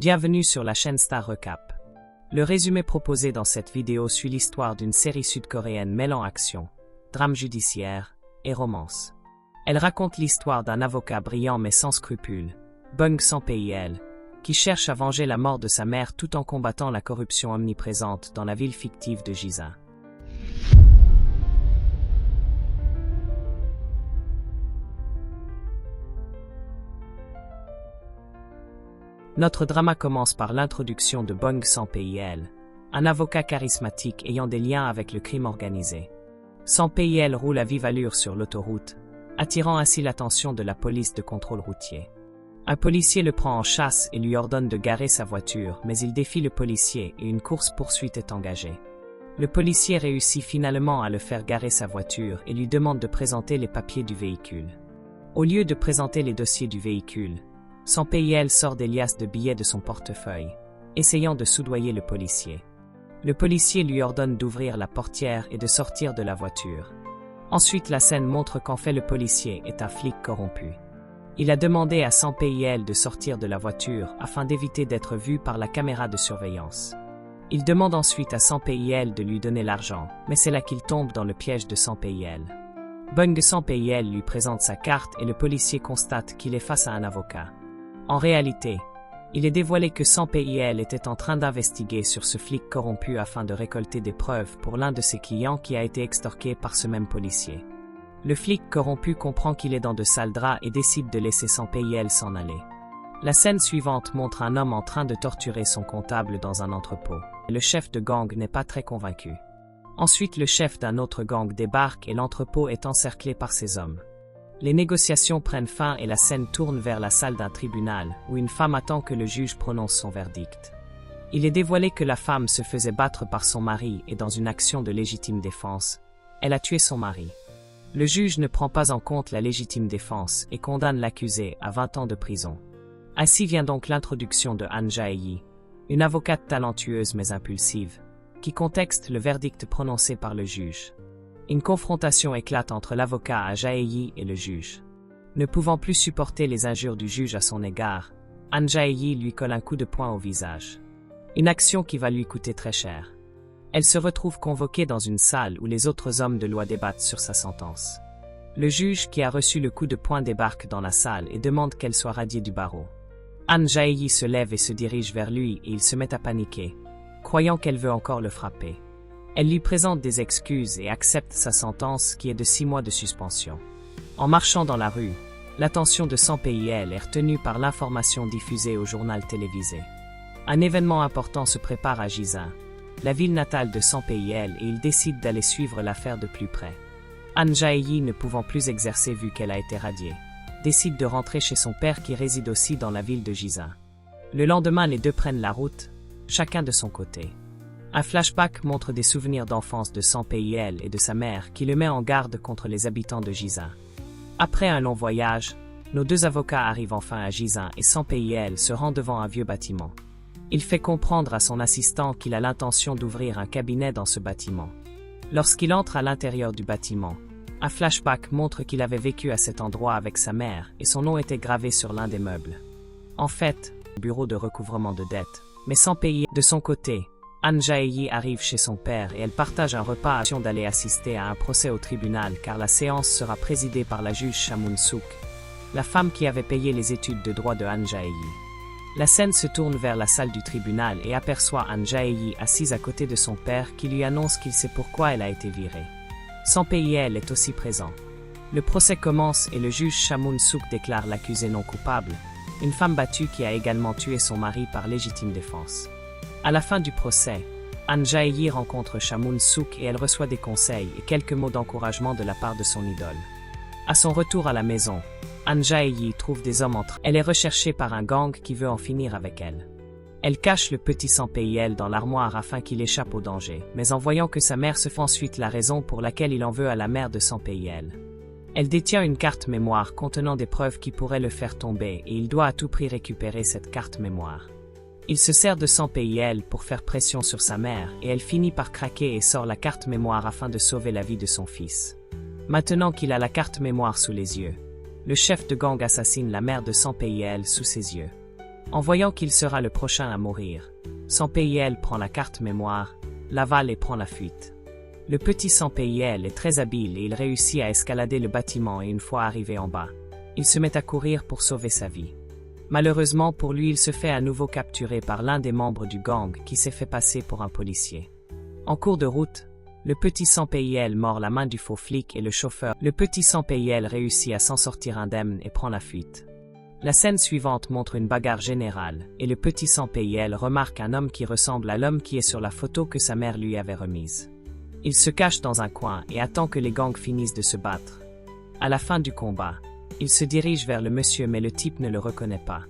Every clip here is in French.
Bienvenue sur la chaîne Star Recap. Le résumé proposé dans cette vidéo suit l'histoire d'une série sud-coréenne mêlant action, drame judiciaire et romance. Elle raconte l'histoire d'un avocat brillant mais sans scrupules, Bong Sang-pil, qui cherche à venger la mort de sa mère tout en combattant la corruption omniprésente dans la ville fictive de Jisan. Notre drama commence par l'introduction de Bong Sang-pil, un avocat charismatique ayant des liens avec le crime organisé. Sang-pil roule à vive allure sur l'autoroute, attirant ainsi l'attention de la police de contrôle routier. Un policier le prend en chasse et lui ordonne de garer sa voiture, mais il défie le policier et une course-poursuite est engagée. Le policier réussit finalement à le faire garer sa voiture et lui demande de présenter les papiers du véhicule. Au lieu de présenter les dossiers du véhicule, Sang-pil sort des liasses de billets de son portefeuille, essayant de soudoyer le policier. Le policier lui ordonne d'ouvrir la portière et de sortir de la voiture. Ensuite, la scène montre qu'en fait le policier est un flic corrompu. Il a demandé à Sang-pil de sortir de la voiture afin d'éviter d'être vu par la caméra de surveillance. Il demande ensuite à Sang-pil de lui donner l'argent, mais c'est là qu'il tombe dans le piège de Sang-pil. Bong Sang-pil lui présente sa carte et le policier constate qu'il est face à un avocat. En réalité, il est dévoilé que Sang-pil était en train d'investiguer sur ce flic corrompu afin de récolter des preuves pour l'un de ses clients qui a été extorqué par ce même policier. Le flic corrompu comprend qu'il est dans de sales draps et décide de laisser Sang-pil s'en aller. La scène suivante montre un homme en train de torturer son comptable dans un entrepôt. Le chef de gang n'est pas très convaincu. Ensuite, le chef d'un autre gang débarque et l'entrepôt est encerclé par ses hommes. Les négociations prennent fin et la scène tourne vers la salle d'un tribunal où une femme attend que le juge prononce son verdict. Il est dévoilé que la femme se faisait battre par son mari et dans une action de légitime défense, elle a tué son mari. Le juge ne prend pas en compte la légitime défense et condamne l'accusé à 20 ans de prison. Ainsi vient donc l'introduction de Han Jae-yi, une avocate talentueuse mais impulsive, qui contexte le verdict prononcé par le juge. Une confrontation éclate entre l'avocat à Jae-yi et le juge. Ne pouvant plus supporter les injures du juge à son égard, Han Jae-yi lui colle un coup de poing au visage. Une action qui va lui coûter très cher. Elle se retrouve convoquée dans une salle où les autres hommes de loi débattent sur sa sentence. Le juge qui a reçu le coup de poing débarque dans la salle et demande qu'elle soit radiée du barreau. Han Jae-yi se lève et se dirige vers lui et il se met à paniquer, croyant qu'elle veut encore le frapper. Elle lui présente des excuses et accepte sa sentence qui est de 6 mois de suspension. En marchant dans la rue, l'attention de Sang-pil est retenue par l'information diffusée au journal télévisé. Un événement important se prépare à Jisan, la ville natale de Sang-pil, et il décide d'aller suivre l'affaire de plus près. Han Jae-yi, ne pouvant plus exercer vu qu'elle a été radiée, décide de rentrer chez son père qui réside aussi dans la ville de Jisan. Le lendemain, les deux prennent la route, chacun de son côté. Un flashback montre des souvenirs d'enfance de Sang-pil et de sa mère qui le met en garde contre les habitants de Jisan. Après un long voyage, nos deux avocats arrivent enfin à Jisan et Sang-pil se rend devant un vieux bâtiment. Il fait comprendre à son assistant qu'il a l'intention d'ouvrir un cabinet dans ce bâtiment. Lorsqu'il entre à l'intérieur du bâtiment, un flashback montre qu'il avait vécu à cet endroit avec sa mère et son nom était gravé sur l'un des meubles. En fait, bureau de recouvrement de dettes, mais Sang-pil de son côté. Han Jae-yi arrive chez son père et elle partage un repas à d'aller assister à un procès au tribunal car la séance sera présidée par la juge Cha-moon-suk, la femme qui avait payé les études de droit de Han Jae-yi. La scène se tourne vers la salle du tribunal et aperçoit Han Jae-yi assise à côté de son père qui lui annonce qu'il sait pourquoi elle a été virée. Sang-pil est aussi présent. Le procès commence et le juge Cha-moon-suk déclare l'accusé non coupable, une femme battue qui a également tué son mari par légitime défense. À la fin du procès, Han Jae-yi rencontre Cha-moon-suk et elle reçoit des conseils et quelques mots d'encouragement de la part de son idole. À son retour à la maison, Han Jae-yi trouve des hommes entre eux. Elle est recherchée par un gang qui veut en finir avec elle. Elle cache le petit Sang-pil dans l'armoire afin qu'il échappe au danger, mais en voyant que sa mère se fait ensuite la raison pour laquelle il en veut à la mère de Sang-pil. Elle détient une carte mémoire contenant des preuves qui pourraient le faire tomber et il doit à tout prix récupérer cette carte mémoire. Il se sert de Sang-pil pour faire pression sur sa mère et elle finit par craquer et sort la carte mémoire afin de sauver la vie de son fils. Maintenant qu'il a la carte mémoire sous les yeux, le chef de gang assassine la mère de Sang-pil sous ses yeux. En voyant qu'il sera le prochain à mourir, Sanpei prend la carte mémoire, l'avale et prend la fuite. Le petit Sanpei est très habile et il réussit à escalader le bâtiment et une fois arrivé en bas, il se met à courir pour sauver sa vie. Malheureusement pour lui, il se fait à nouveau capturer par l'un des membres du gang qui s'est fait passer pour un policier. En cours de route, le petit Sanpei mord la main du faux flic et le chauffeur. Le petit Sanpei réussit à s'en sortir indemne et prend la fuite. La scène suivante montre une bagarre générale et le petit Sanpei remarque un homme qui ressemble à l'homme qui est sur la photo que sa mère lui avait remise. Il se cache dans un coin et attend que les gangs finissent de se battre. À la fin du combat, il se dirige vers le monsieur mais le type ne le reconnaît pas.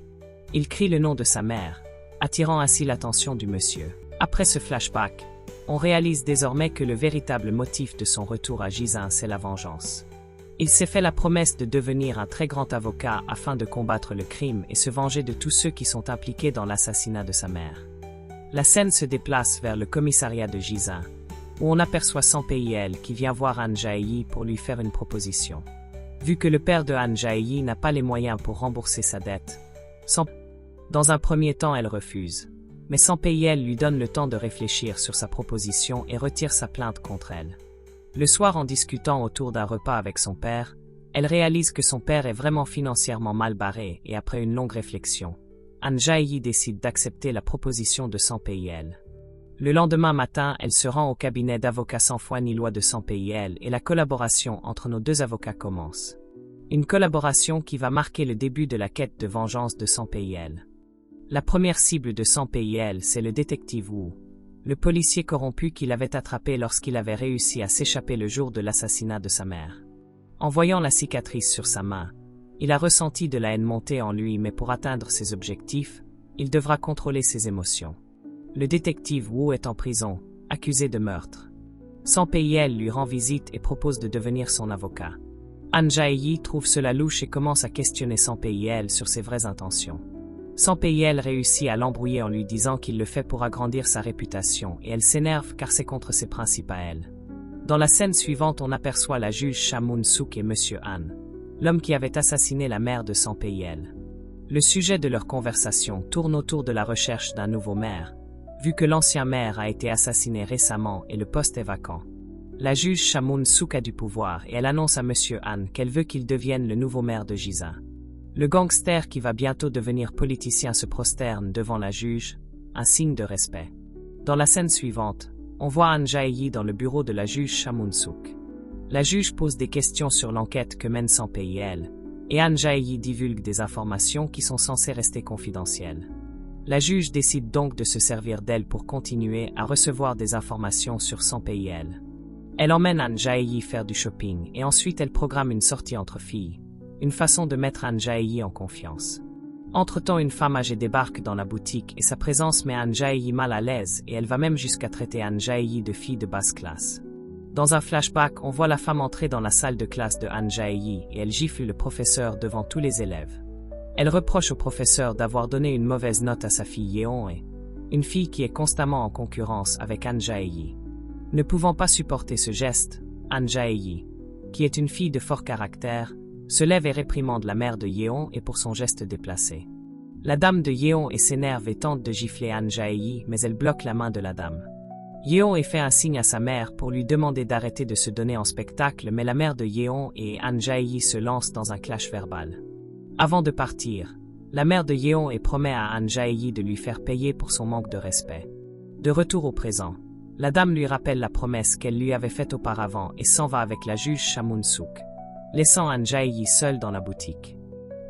Il crie le nom de sa mère, attirant ainsi l'attention du monsieur. Après ce flashback, on réalise désormais que le véritable motif de son retour à Gizan, c'est la vengeance. Il s'est fait la promesse de devenir un très grand avocat afin de combattre le crime et se venger de tous ceux qui sont impliqués dans l'assassinat de sa mère. La scène se déplace vers le commissariat de Gizan, où on aperçoit Sanpei qui vient voir Han Jae-yi pour lui faire une proposition. Vu que le père de Han Jae-yi n'a pas les moyens pour rembourser sa dette, dans un premier temps elle refuse. Mais Sanpei lui donne le temps de réfléchir sur sa proposition et retire sa plainte contre elle. Le soir, en discutant autour d'un repas avec son père, elle réalise que son père est vraiment financièrement mal barré et après une longue réflexion, Han Jae-yi décide d'accepter la proposition de Sanpei. Le lendemain matin, elle se rend au cabinet d'avocats sans foi ni loi de Sanpei et la collaboration entre nos deux avocats commence. Une collaboration qui va marquer le début de la quête de vengeance de Sanpei. La première cible de Sanpei, c'est le détective Wu, le policier corrompu qu'il avait attrapé lorsqu'il avait réussi à s'échapper le jour de l'assassinat de sa mère. En voyant la cicatrice sur sa main, il a ressenti de la haine monter en lui, mais pour atteindre ses objectifs, il devra contrôler ses émotions. Le détective Wu est en prison, accusé de meurtre. Sanpei lui rend visite et propose de devenir son avocat. Han Jae-yi trouve cela louche et commence à questionner Sanpei sur ses vraies intentions. Sanpei réussit à l'embrouiller en lui disant qu'il le fait pour agrandir sa réputation et elle s'énerve car c'est contre ses principes à elle. Dans la scène suivante, on aperçoit la juge Cha Moon-suk et Monsieur Han, l'homme qui avait assassiné la mère de Sanpei. Le sujet de leur conversation tourne autour de la recherche d'un nouveau maire, vu que l'ancien maire a été assassiné récemment et le poste est vacant. La juge Cha Moon-suk a du pouvoir et elle annonce à Monsieur Han qu'elle veut qu'il devienne le nouveau maire de Gizan. Le gangster qui va bientôt devenir politicien se prosterne devant la juge, un signe de respect. Dans la scène suivante, on voit Han Jae-yi dans le bureau de la juge Cha Moon-suk. La juge pose des questions sur l'enquête que mène Sanpei et Han Jae-yi divulgue des informations qui sont censées rester confidentielles. La juge décide donc de se servir d'elle pour continuer à recevoir des informations sur Sanpei. Elle emmène Han Jae-yi faire du shopping et ensuite elle programme une sortie entre filles. Une façon de mettre Han Jae-yi en confiance. Entre-temps, une femme âgée débarque dans la boutique et sa présence met Han Jae-yi mal à l'aise et elle va même jusqu'à traiter Han Jae-yi de fille de basse classe. Dans un flashback, on voit la femme entrer dans la salle de classe de Han Jae-yi et elle gifle le professeur devant tous les élèves. Elle reproche au professeur d'avoir donné une mauvaise note à sa fille Yeon, une fille qui est constamment en concurrence avec Han Jae-yi. Ne pouvant pas supporter ce geste, Han Jae-yi, qui est une fille de fort caractère, se lève et réprimande la mère de Yeon et pour son geste déplacé. La dame de Yeon s'énerve et tente de gifler Han Jae-yi, mais elle bloque la main de la dame. Yeon fait un signe à sa mère pour lui demander d'arrêter de se donner en spectacle, mais la mère de Yeon et Han Jae-yi se lancent dans un clash verbal. Avant de partir, la mère de Yeon promet à Han Jae-yi de lui faire payer pour son manque de respect. De retour au présent, la dame lui rappelle la promesse qu'elle lui avait faite auparavant et s'en va avec la juge Cha Moon-suk, laissant Han Jae-yi seul dans la boutique.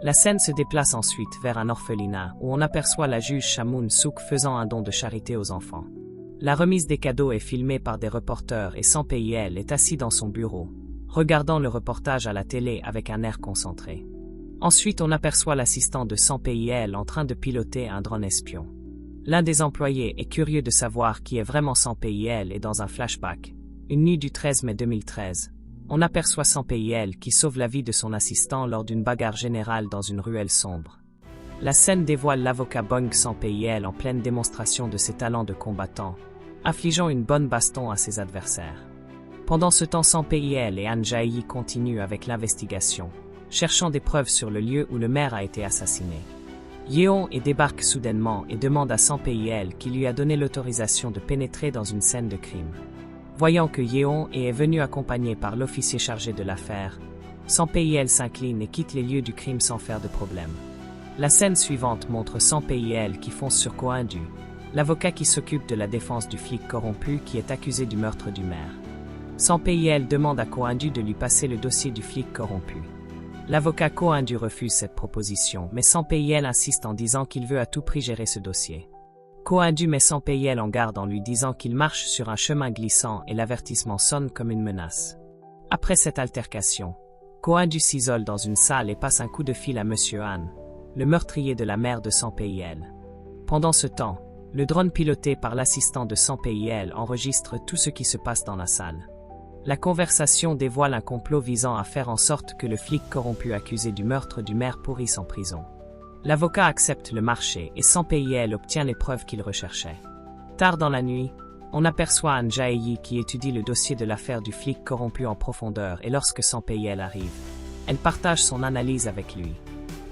La scène se déplace ensuite vers un orphelinat où on aperçoit la juge Cha Moon-suk faisant un don de charité aux enfants. La remise des cadeaux est filmée par des reporters et Sanpei est assis dans son bureau, regardant le reportage à la télé avec un air concentré. Ensuite, on aperçoit l'assistant de Sanpei en train de piloter un drone espion. L'un des employés est curieux de savoir qui est vraiment Sanpei et dans un flashback, une nuit du 13 mai 2013, on aperçoit Sanpei qui sauve la vie de son assistant lors d'une bagarre générale dans une ruelle sombre. La scène dévoile l'avocat Bong Sanpei en pleine démonstration de ses talents de combattant, affligeant une bonne baston à ses adversaires. Pendant ce temps, Sanpei et Han Jae-yi continuent avec l'investigation, cherchant des preuves sur le lieu où le maire a été assassiné. Yeon débarque soudainement et demande à Sanpei-el qui lui a donné l'autorisation de pénétrer dans une scène de crime. Voyant que Yeon est venu accompagné par l'officier chargé de l'affaire, Sanpei-el s'incline et quitte les lieux du crime sans faire de problème. La scène suivante montre Sanpei-el qui fonce sur Ko-in-du, l'avocat qui s'occupe de la défense du flic corrompu qui est accusé du meurtre du maire. Sanpei-el demande à Ko-in-du de lui passer le dossier du flic corrompu. L'avocat Ko-in-du refuse cette proposition, mais Sanpei-el insiste en disant qu'il veut à tout prix gérer ce dossier. Ko-in-du met Sanpei-el en garde en lui disant qu'il marche sur un chemin glissant et l'avertissement sonne comme une menace. Après cette altercation, Ko-in-du s'isole dans une salle et passe un coup de fil à Monsieur Han, le meurtrier de la mère de Sanpei-el. Pendant ce temps, le drone piloté par l'assistant de Sanpei-el enregistre tout ce qui se passe dans la salle. La conversation dévoile un complot visant à faire en sorte que le flic corrompu accusé du meurtre du maire pourrisse en prison. L'avocat accepte le marché et Sanpei-el obtient les preuves qu'il recherchait. Tard dans la nuit, on aperçoit Han Jae-yi qui étudie le dossier de l'affaire du flic corrompu en profondeur et lorsque Sanpei-el arrive, elle partage son analyse avec lui.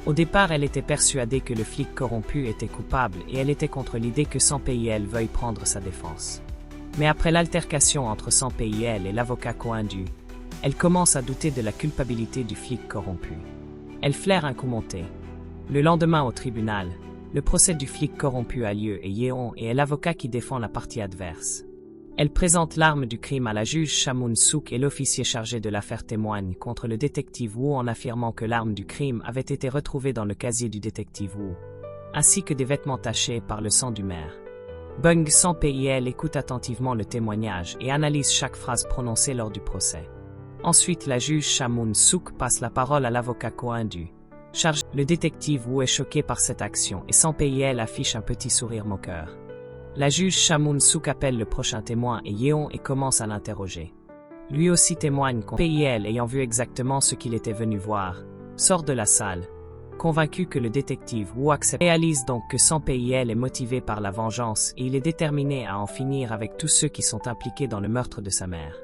Au départ, elle était persuadée que le flic corrompu était coupable et elle était contre l'idée que Sanpei-el veuille prendre sa défense. Mais après l'altercation entre Sanpei-el et l'avocat Ko-in-du, elle commence à douter de la culpabilité du flic corrompu. Elle flaire un coup monté. Le lendemain au tribunal, le procès du flic corrompu a lieu et Yeon est l'avocat qui défend la partie adverse. Elle présente l'arme du crime à la juge Cha-moon-suk et l'officier chargé de l'affaire témoigne contre le détective Woo en affirmant que l'arme du crime avait été retrouvée dans le casier du détective Woo, ainsi que des vêtements tachés par le sang du maire. Bung Sanpei-el écoute attentivement le témoignage et analyse chaque phrase prononcée lors du procès. Ensuite, la juge Cha-moon-suk passe la parole à l'avocat Ko-in-du. Chargé, le détective Woo est choqué par cette action et Sanpei-el affiche un petit sourire moqueur. La juge Cha-moon-suk appelle le prochain témoin et Yeon commence à l'interroger. Lui aussi témoigne que Sanpei-el, ayant vu exactement ce qu'il était venu voir, sort de la salle, convaincu que le détective Woo accepte. Réalise donc que Sanpei-el est motivé par la vengeance et il est déterminé à en finir avec tous ceux qui sont impliqués dans le meurtre de sa mère.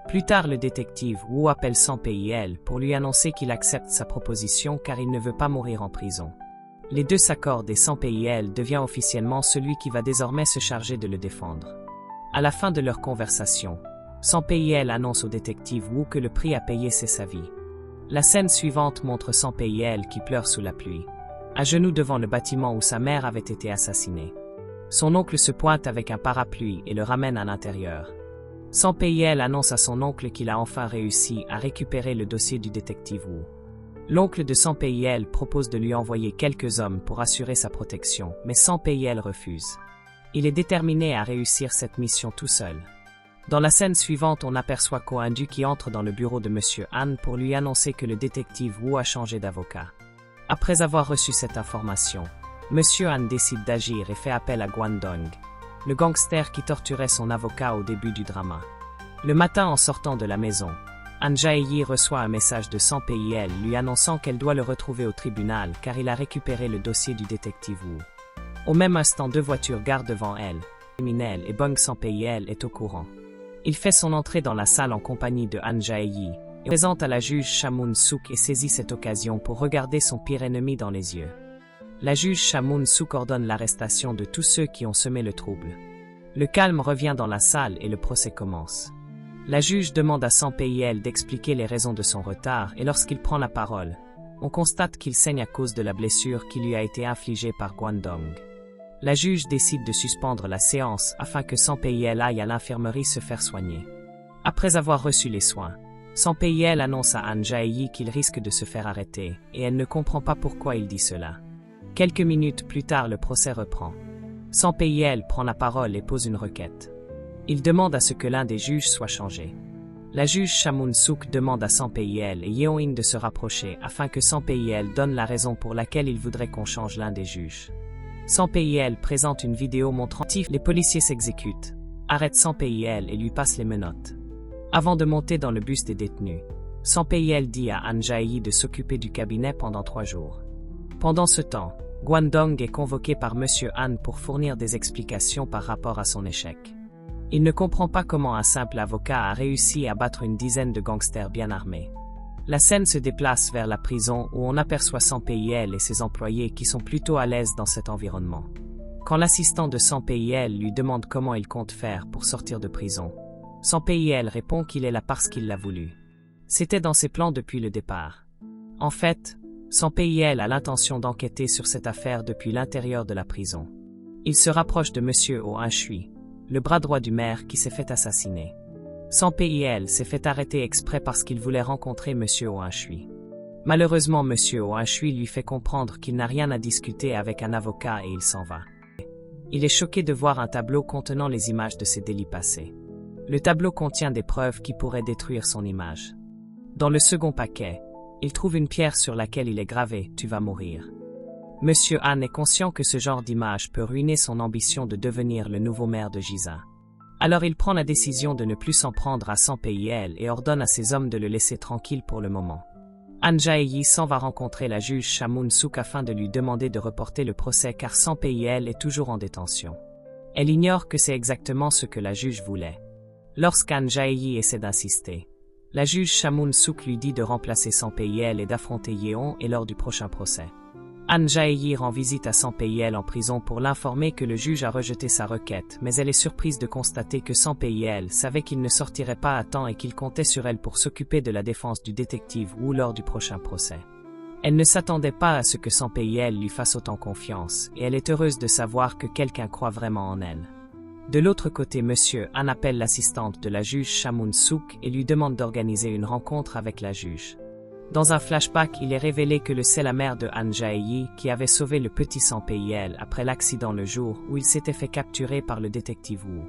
Plus tard, le détective Woo appelle Sanpei-el pour lui annoncer qu'il accepte sa proposition car il ne veut pas mourir en prison. Les deux s'accordent et Sanpei-el devient officiellement celui qui va désormais se charger de le défendre. À la fin de leur conversation, Sanpei-el annonce au détective Woo que le prix à payer c'est sa vie. La scène suivante montre Sanpei-el qui pleure sous la pluie, à genoux devant le bâtiment où sa mère avait été assassinée. Son oncle se pointe avec un parapluie et le ramène à l'intérieur. Sanpei-el annonce à son oncle qu'il a enfin réussi à récupérer le dossier du détective Woo. L'oncle de Sanpei-el propose de lui envoyer quelques hommes pour assurer sa protection, mais Sanpei-el refuse. Il est déterminé à réussir cette mission tout seul. Dans la scène suivante, on aperçoit Ko-in-du qui entre dans le bureau de Monsieur Han pour lui annoncer que le détective Woo a changé d'avocat. Après avoir reçu cette information, Monsieur Han décide d'agir et fait appel à Gwandong, le gangster qui torturait son avocat au début du drama. Le matin en sortant de la maison, Han Jae-yi reçoit un message de Sanpei-el lui annonçant qu'elle doit le retrouver au tribunal car il a récupéré le dossier du détective Woo. Au même instant, deux voitures gardent devant elle. Criminel et Bung Sanpei-el est au courant. Il fait son entrée dans la salle en compagnie de Han Jae-yi et présente à la juge Cha-moon-suk et saisit cette occasion pour regarder son pire ennemi dans les yeux. La juge Cha-moon-suk ordonne l'arrestation de tous ceux qui ont semé le trouble. Le calme revient dans la salle et le procès commence. La juge demande à Sanpei-el d'expliquer les raisons de son retard et lorsqu'il prend la parole, on constate qu'il saigne à cause de la blessure qui lui a été infligée par Gwandong. La juge décide de suspendre la séance afin que Sanpei-el aille à l'infirmerie se faire soigner. Après avoir reçu les soins, Sanpei-el annonce à Han Jae-yi qu'il risque de se faire arrêter et elle ne comprend pas pourquoi il dit cela. Quelques minutes plus tard, le procès reprend. Sanpei-el prend la parole et pose une requête. Il demande à ce que l'un des juges soit changé. La juge Cha-moon-suk demande à Sanpei-el et Yeon de se rapprocher afin que Sanpei-el donne la raison pour laquelle il voudrait qu'on change l'un des juges. Sanpei-el présente une vidéo montrant les policiers s'exécutent, arrêtent Sanpei-el et lui passent les menottes. Avant de monter dans le bus des détenus, Sanpei-el dit à Han Jae-yi de s'occuper du cabinet pendant 3 jours. Pendant ce temps, Gwandong est convoqué par Monsieur Han pour fournir des explications par rapport à son échec. Il ne comprend pas comment un simple avocat a réussi à battre une dizaine de gangsters bien armés. La scène se déplace vers la prison où on aperçoit Sampayel et ses employés qui sont plutôt à l'aise dans cet environnement. Quand l'assistant de Sampayel lui demande comment il compte faire pour sortir de prison, Sampayel répond qu'il est là parce qu'il l'a voulu. C'était dans ses plans depuis le départ. En fait, Sampayel a l'intention d'enquêter sur cette affaire depuis l'intérieur de la prison. Il se rapproche de Monsieur Ohanchui, le bras droit du maire qui s'est fait assassiner. Sampayel s'est fait arrêter exprès parce qu'il voulait rencontrer Monsieur Ohanchui. Malheureusement, Monsieur Ohanchui lui fait comprendre qu'il n'a rien à discuter avec un avocat et il s'en va. Il est choqué de voir un tableau contenant les images de ses délits passés. Le tableau contient des preuves qui pourraient détruire son image. Dans le second paquet, il trouve une pierre sur laquelle il est gravé « Tu vas mourir ». Monsieur Han est conscient que ce genre d'image peut ruiner son ambition de devenir le nouveau maire de Giza. Alors il prend la décision de ne plus s'en prendre à Sampayel et ordonne à ses hommes de le laisser tranquille pour le moment. Han Jae-yi s'en va rencontrer la juge Chamun Suk afin de lui demander de reporter le procès car Sampayel est toujours en détention. Elle ignore que c'est exactement ce que la juge voulait. Lorsqu'Han Jae-yi essaie d'insister, la juge Chamun Suk lui dit de remplacer Sampayel et d'affronter Yeon et lors du prochain procès. Han Jae-yi rend visite à Sampayel en prison pour l'informer que le juge a rejeté sa requête, mais elle est surprise de constater que Sampayel savait qu'il ne sortirait pas à temps et qu'il comptait sur elle pour s'occuper de la défense du détective Wu lors du prochain procès. Elle ne s'attendait pas à ce que Sampayel lui fasse autant confiance, et elle est heureuse de savoir que quelqu'un croit vraiment en elle. De l'autre côté, Monsieur Han appelle l'assistante de la juge Chamun Suk et lui demande d'organiser une rencontre avec la juge. Dans un flashback, il est révélé que c'est la mère de Han Jae-yi qui avait sauvé le petit Sampayel après l'accident le jour où il s'était fait capturer par le détective Wu.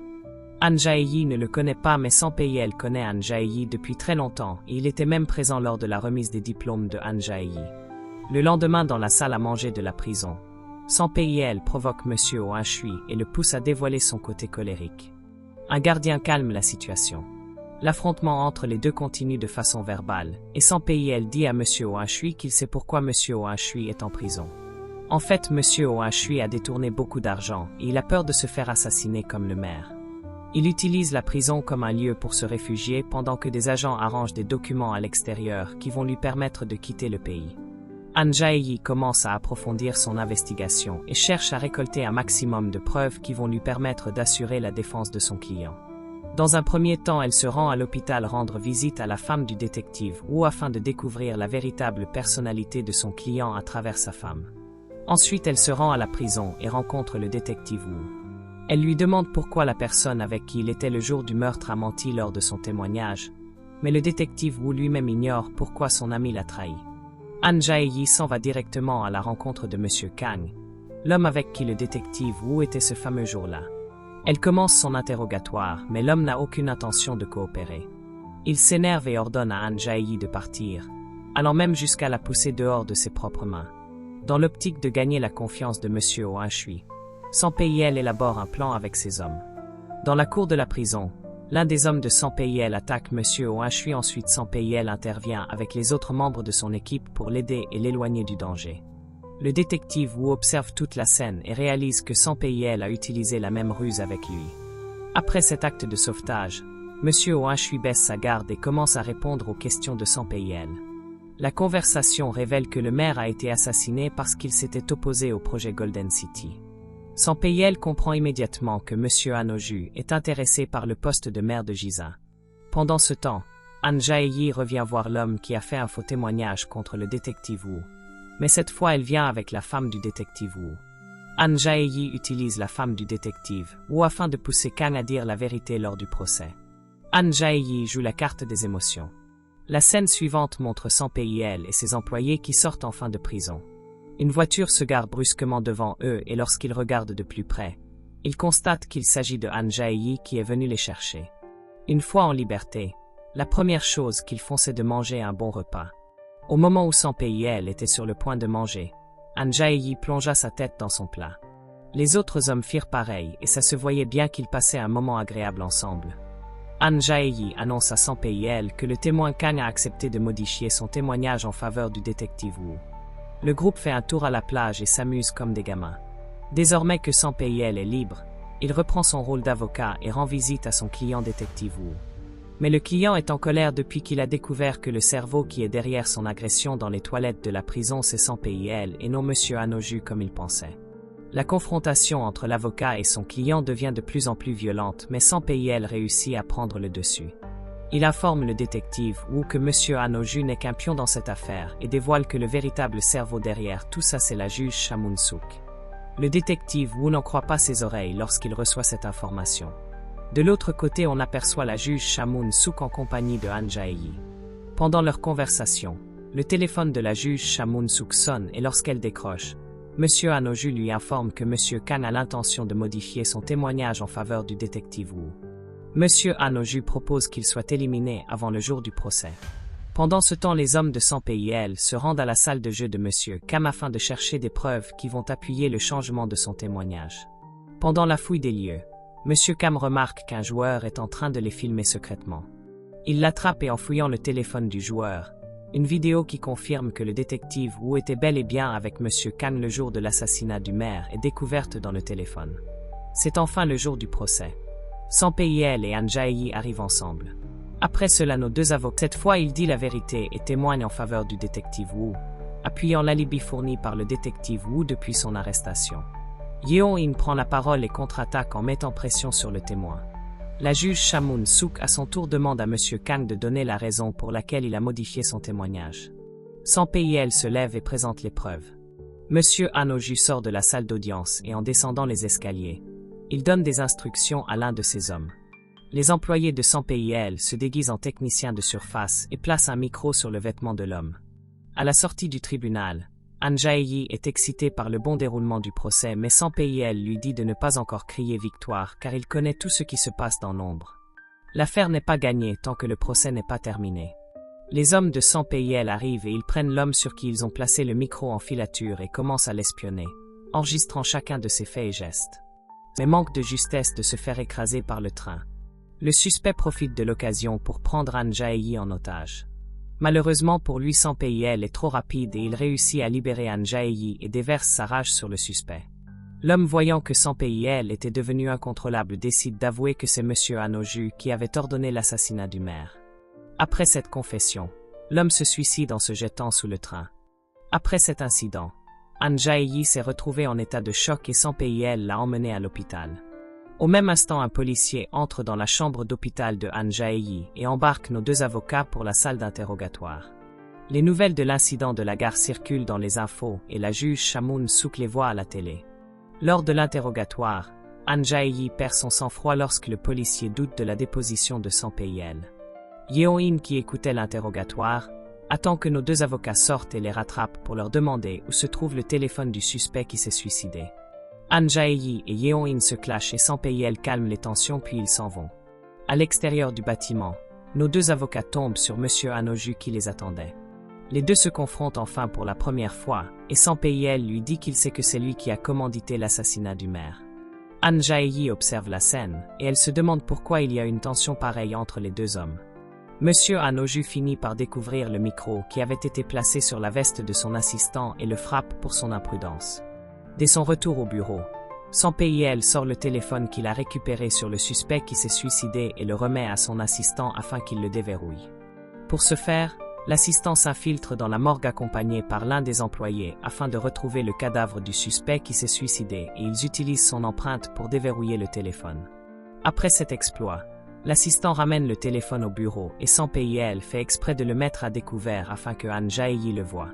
Han Jae-yi ne le connaît pas mais Sampayel connaît Han Jae-yi depuis très longtemps et il était même présent lors de la remise des diplômes de Han Jae-yi. Le lendemain dans la salle à manger de la prison, Sampayel provoque Monsieur Ohanchui et le pousse à dévoiler son côté colérique. Un gardien calme la situation. L'affrontement entre les deux continue de façon verbale, et Sampayel dit à Monsieur Ohanchui qu'il sait pourquoi Monsieur Ohanchui est en prison. En fait, Monsieur Ohanchui a détourné beaucoup d'argent et il a peur de se faire assassiner comme le maire. Il utilise la prison comme un lieu pour se réfugier pendant que des agents arrangent des documents à l'extérieur qui vont lui permettre de quitter le pays. Han Jae-yi commence à approfondir son investigation et cherche à récolter un maximum de preuves qui vont lui permettre d'assurer la défense de son client. Dans un premier temps, elle se rend à l'hôpital rendre visite à la femme du détective Wu afin de découvrir la véritable personnalité de son client à travers sa femme. Ensuite, elle se rend à la prison et rencontre le détective Wu. Elle lui demande pourquoi la personne avec qui il était le jour du meurtre a menti lors de son témoignage, mais le détective Wu lui-même ignore pourquoi son ami l'a trahi. Han Jae-yi s'en va directement à la rencontre de Monsieur Kang, l'homme avec qui le détective Wu était ce fameux jour-là. Elle commence son interrogatoire, mais l'homme n'a aucune intention de coopérer. Il s'énerve et ordonne à Han Jae-yi de partir, allant même jusqu'à la pousser dehors de ses propres mains. Dans l'optique de gagner la confiance de Monsieur Ohanchui, Sampayel élabore un plan avec ses hommes. Dans la cour de la prison, l'un des hommes de Sampayel attaque Monsieur Ohanchui, ensuite Sampayel intervient avec les autres membres de son équipe pour l'aider et l'éloigner du danger. Le détective Wu observe toute la scène et réalise que Sampayel a utilisé la même ruse avec lui. Après cet acte de sauvetage, Monsieur Ohanchui baisse sa garde et commence à répondre aux questions de Sampayel. La conversation révèle que le maire a été assassiné parce qu'il s'était opposé au projet Golden City. Sampayel comprend immédiatement que Monsieur Han Oju est intéressé par le poste de maire de Giza. Pendant ce temps, Han Jae-yi revient voir l'homme qui a fait un faux témoignage contre le détective Wu. Mais cette fois elle vient avec la femme du détective Wu. Han Jae-yi utilise la femme du détective Wu afin de pousser Kang à dire la vérité lors du procès. Han Jae-yi joue la carte des émotions. La scène suivante montre Sampayel et ses employés qui sortent enfin de prison. Une voiture se gare brusquement devant eux et lorsqu'ils regardent de plus près, ils constatent qu'il s'agit de Han Jae-yi qui est venu les chercher. Une fois en liberté, la première chose qu'ils font c'est de manger un bon repas. Au moment où Sampayel était sur le point de manger, Han Jae-yi plongea sa tête dans son plat. Les autres hommes firent pareil et ça se voyait bien qu'ils passaient un moment agréable ensemble. Han Jae-yi annonce à Sampayel que le témoin Kang a accepté de modifier son témoignage en faveur du détective Wu. Le groupe fait un tour à la plage et s'amuse comme des gamins. Désormais que Sampayel est libre, il reprend son rôle d'avocat et rend visite à son client détective Wu. Mais le client est en colère depuis qu'il a découvert que le cerveau qui est derrière son agression dans les toilettes de la prison c'est Sampayel et non Monsieur Anoju comme il pensait. La confrontation entre l'avocat et son client devient de plus en plus violente, mais Sampayel réussit à prendre le dessus. Il informe le détective Wu que Monsieur Anoju n'est qu'un pion dans cette affaire et dévoile que le véritable cerveau derrière tout ça c'est la juge Chamoun Souk. Le détective Wu n'en croit pas ses oreilles lorsqu'il reçoit cette information. De l'autre côté, on aperçoit la juge Chamoun Souk en compagnie de Han Jae-yi. Pendant leur conversation, le téléphone de la juge Chamoun Souk sonne et lorsqu'elle décroche, Monsieur Anoju lui informe que Monsieur Kang a l'intention de modifier son témoignage en faveur du détective Wu. Monsieur Anoju propose qu'il soit éliminé avant le jour du procès. Pendant ce temps, les hommes de Sampayel se rendent à la salle de jeu de Monsieur Kam afin de chercher des preuves qui vont appuyer le changement de son témoignage. Pendant la fouille des lieux, Monsieur Kam remarque qu'un joueur est en train de les filmer secrètement. Il l'attrape et en fouillant le téléphone du joueur, une vidéo qui confirme que le détective Wu était bel et bien avec Monsieur Kang le jour de l'assassinat du maire est découverte dans le téléphone. C'est enfin le jour du procès. Sampayel et Han Jae-yi arrivent ensemble. Après cela, nos deux avocats, cette fois il dit la vérité et témoigne en faveur du détective Wu, appuyant l'alibi fourni par le détective Wu depuis son arrestation. Yeon-in prend la parole et contre-attaque en mettant pression sur le témoin. La juge Chamoun Souk à son tour demande à Monsieur Kang de donner la raison pour laquelle il a modifié son témoignage. Sampayel se lève et présente les preuves. Monsieur Anoju sort de la salle d'audience et en descendant les escaliers, il donne des instructions à l'un de ses hommes. Les employés de Sampayel se déguisent en techniciens de surface et placent un micro sur le vêtement de l'homme. À la sortie du tribunal, Han Jae-yi est excité par le bon déroulement du procès, mais Sampayel lui dit de ne pas encore crier victoire car il connaît tout ce qui se passe dans l'ombre. L'affaire n'est pas gagnée tant que le procès n'est pas terminé. Les hommes de Sampayel arrivent et ils prennent l'homme sur qui ils ont placé le micro en filature et commencent à l'espionner, enregistrant chacun de ses faits et gestes. Mais manque de justesse de se faire écraser par le train. Le suspect profite de l'occasion pour prendre Han Jae-yi en otage. Malheureusement pour lui, Sampayel est trop rapide et il réussit à libérer Han Jae-yi et déverse sa rage sur le suspect. L'homme, voyant que Sampayel était devenu incontrôlable, décide d'avouer que c'est Monsieur Anoju qui avait ordonné l'assassinat du maire. Après cette confession, l'homme se suicide en se jetant sous le train. Après cet incident, Han Jae-yi s'est retrouvé en état de choc et Sampayel l'a emmené à l'hôpital. Au même instant, un policier entre dans la chambre d'hôpital de Han Jae-yi et embarque nos deux avocats pour la salle d'interrogatoire. Les nouvelles de l'incident de la gare circulent dans les infos et la juge Chamoun Souk les voit à la télé. Lors de l'interrogatoire, Han Jae-yi perd son sang-froid lorsque le policier doute de la déposition de Sampayel. Yeon-in, qui écoutait l'interrogatoire, attend que nos deux avocats sortent et les rattrape pour leur demander où se trouve le téléphone du suspect qui s'est suicidé. Han Jae-yi et Yeon-in se clashent et Sampayel calme les tensions puis ils s'en vont. À l'extérieur du bâtiment, nos deux avocats tombent sur Monsieur Anoju qui les attendait. Les deux se confrontent enfin pour la première fois et Sampayel lui dit qu'il sait que c'est lui qui a commandité l'assassinat du maire. Han Jae-yi observe la scène et elle se demande pourquoi il y a une tension pareille entre les deux hommes. Monsieur Anoju finit par découvrir le micro qui avait été placé sur la veste de son assistant et le frappe pour son imprudence. Dès son retour au bureau, Sampayel sort le téléphone qu'il a récupéré sur le suspect qui s'est suicidé et le remet à son assistant afin qu'il le déverrouille. Pour ce faire, l'assistant s'infiltre dans la morgue accompagné par l'un des employés afin de retrouver le cadavre du suspect qui s'est suicidé et ils utilisent son empreinte pour déverrouiller le téléphone. Après cet exploit, l'assistant ramène le téléphone au bureau et Sampayel fait exprès de le mettre à découvert afin que Han Jae-yi le voie.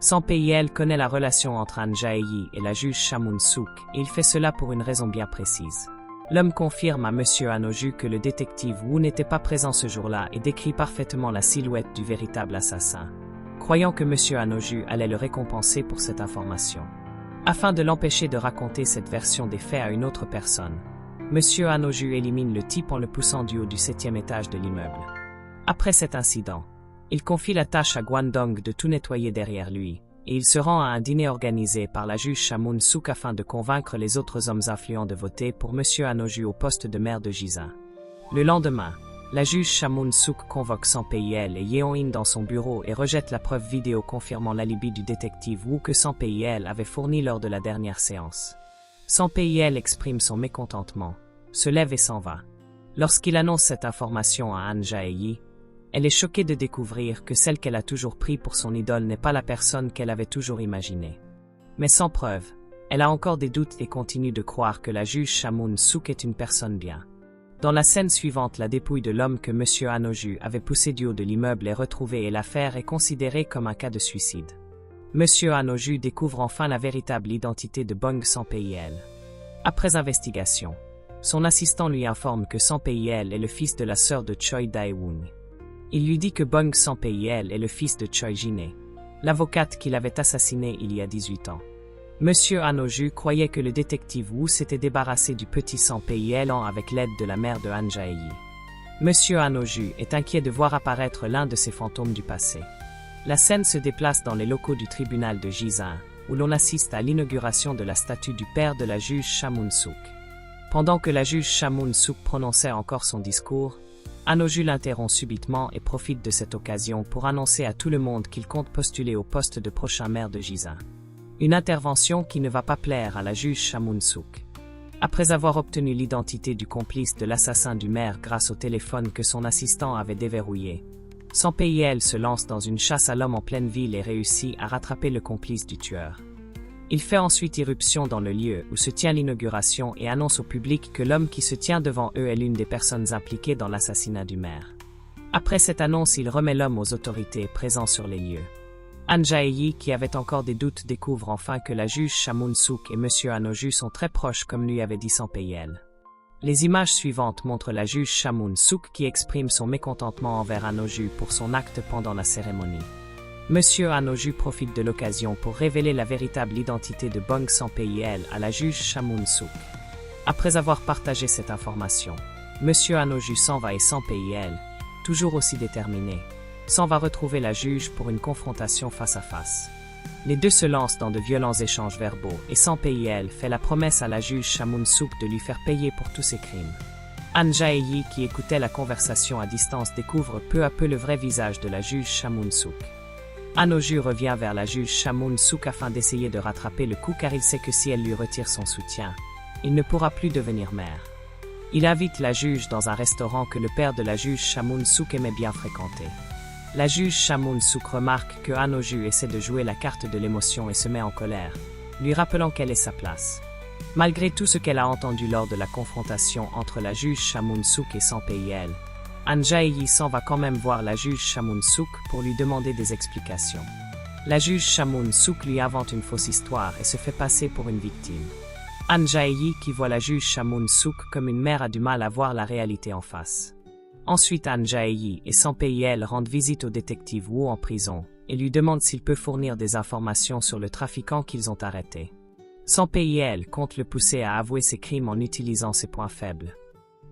Sampayel connaît la relation entre Han Jae-yi et la juge Chamoun Souk et il fait cela pour une raison bien précise. L'homme confirme à Monsieur Anoju que le détective Wu n'était pas présent ce jour-là et décrit parfaitement la silhouette du véritable assassin, croyant que Monsieur Anoju allait le récompenser pour cette information. Afin de l'empêcher de raconter cette version des faits à une autre personne, Monsieur Anoju élimine le type en le poussant du haut du 7e étage de l'immeuble. Après cet incident, il confie la tâche à Guandong de tout nettoyer derrière lui, et il se rend à un dîner organisé par la juge Chamoun Souk afin de convaincre les autres hommes influents de voter pour Monsieur Anoju au poste de maire de Jizan. Le lendemain, la juge Chamoun Souk convoque Sampayel et Yeon-in dans son bureau et rejette la preuve vidéo confirmant l'alibi du détective Wu que Sampayel avait fourni lors de la dernière séance. Sampayel exprime son mécontentement, se lève et s'en va. Lorsqu'il annonce cette information à Han Jae-yi, elle est choquée de découvrir que celle qu'elle a toujours pris pour son idole n'est pas la personne qu'elle avait toujours imaginée. Mais sans preuve, elle a encore des doutes et continue de croire que la juge Chamoun-sook est une personne bien. Dans la scène suivante, la dépouille de l'homme que M. Han-oh-ju avait poussé du haut de l'immeuble est retrouvée et l'affaire est considérée comme un cas de suicide. M. Han-oh-ju découvre enfin la véritable identité de Bong Sang-pil. Après investigation, son assistant lui informe que Sang-pil est le fils de la sœur de Choi Dae-woong. Il lui dit que Bong Sang-pil est le fils de Choi Jin-hye, l'avocate qu'il avait assassinée il y a 18 ans. M. Han-oh-ju croyait que le détective Woo s'était débarrassé du petit Sang-pil avec l'aide de la mère de Han Jae-yi. M. Han-oh-ju est inquiet de voir apparaître l'un de ses fantômes du passé. La scène se déplace dans les locaux du tribunal de Jisan, où l'on assiste à l'inauguration de la statue du père de la juge Chamoun-sook. Pendant que la juge Chamoun-sook prononçait encore son discours, Han-oh-ju l'interrompt subitement et profite de cette occasion pour annoncer à tout le monde qu'il compte postuler au poste de prochain maire de Jisan. Une intervention qui ne va pas plaire à la juge Chamoun-sook. Après avoir obtenu l'identité du complice de l'assassin du maire grâce au téléphone que son assistant avait déverrouillé, Sang-pil se lance dans une chasse à l'homme en pleine ville et réussit à rattraper le complice du tueur. Il fait ensuite irruption dans le lieu où se tient l'inauguration et annonce au public que l'homme qui se tient devant eux est l'une des personnes impliquées dans l'assassinat du maire. Après cette annonce, il remet l'homme aux autorités présentes sur les lieux. Han Jae-yi, qui avait encore des doutes, découvre enfin que la juge Chamoun-sook et M. Han-oh-ju sont très proches comme lui avait dit Sang-pil. Les images suivantes montrent la juge Chamoun-sook qui exprime son mécontentement envers Han-oh-ju pour son acte pendant la cérémonie. M. Han-oh-ju profite de l'occasion pour révéler la véritable identité de Bong Sang-pil à la juge Chamoun-sook. Après avoir partagé cette information, M. Han-oh-ju s'en va et Sang-pil, toujours aussi déterminé, s'en va retrouver la juge pour une confrontation face à face. Les deux se lancent dans de violents échanges verbaux et Sang-pil fait la promesse à la juge Chamoun-sook de lui faire payer pour tous ses crimes. Han Jae-yi, qui écoutait la conversation à distance, découvre peu à peu le vrai visage de la juge Chamoun-sook. Han-oh-ju revient vers la juge Chamoun-sook afin d'essayer de rattraper le coup car il sait que si elle lui retire son soutien, il ne pourra plus devenir maire. Il invite la juge dans un restaurant que le père de la juge Chamoun-sook aimait bien fréquenter. La juge Chamoun-sook remarque que Han-oh-ju essaie de jouer la carte de l'émotion et se met en colère, lui rappelant quelle est sa place. Malgré tout ce qu'elle a entendu lors de la confrontation entre la juge Chamoun-sook et Sang-pil, Han Jae-yi s'en va quand même voir la juge Chamoun-sook pour lui demander des explications. La juge Chamoun-sook lui invente une fausse histoire et se fait passer pour une victime. Han Jae-yi, qui voit la juge Chamoun-sook comme une mère, a du mal à voir la réalité en face. Ensuite, Han Jae-yi et Sang-pil rendent visite au détective Woo en prison et lui demandent s'il peut fournir des informations sur le trafiquant qu'ils ont arrêté. Sang-pil compte le pousser à avouer ses crimes en utilisant ses points faibles.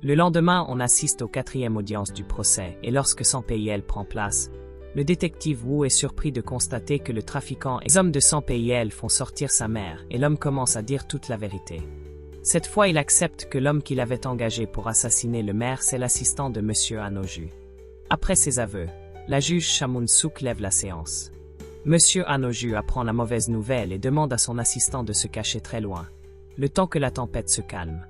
Le lendemain, on assiste aux 4e audience du procès et lorsque Sang-pil prend place, le détective Woo est surpris de constater que le trafiquant et les hommes de Sang-pil font sortir sa mère et l'homme commence à dire toute la vérité. Cette fois, il accepte que l'homme qu'il avait engagé pour assassiner le maire, c'est l'assistant de M. Han-oh-ju. Après ses aveux, la juge Chamoun-sook lève la séance. M. Han-oh-ju apprend la mauvaise nouvelle et demande à son assistant de se cacher très loin, le temps que la tempête se calme.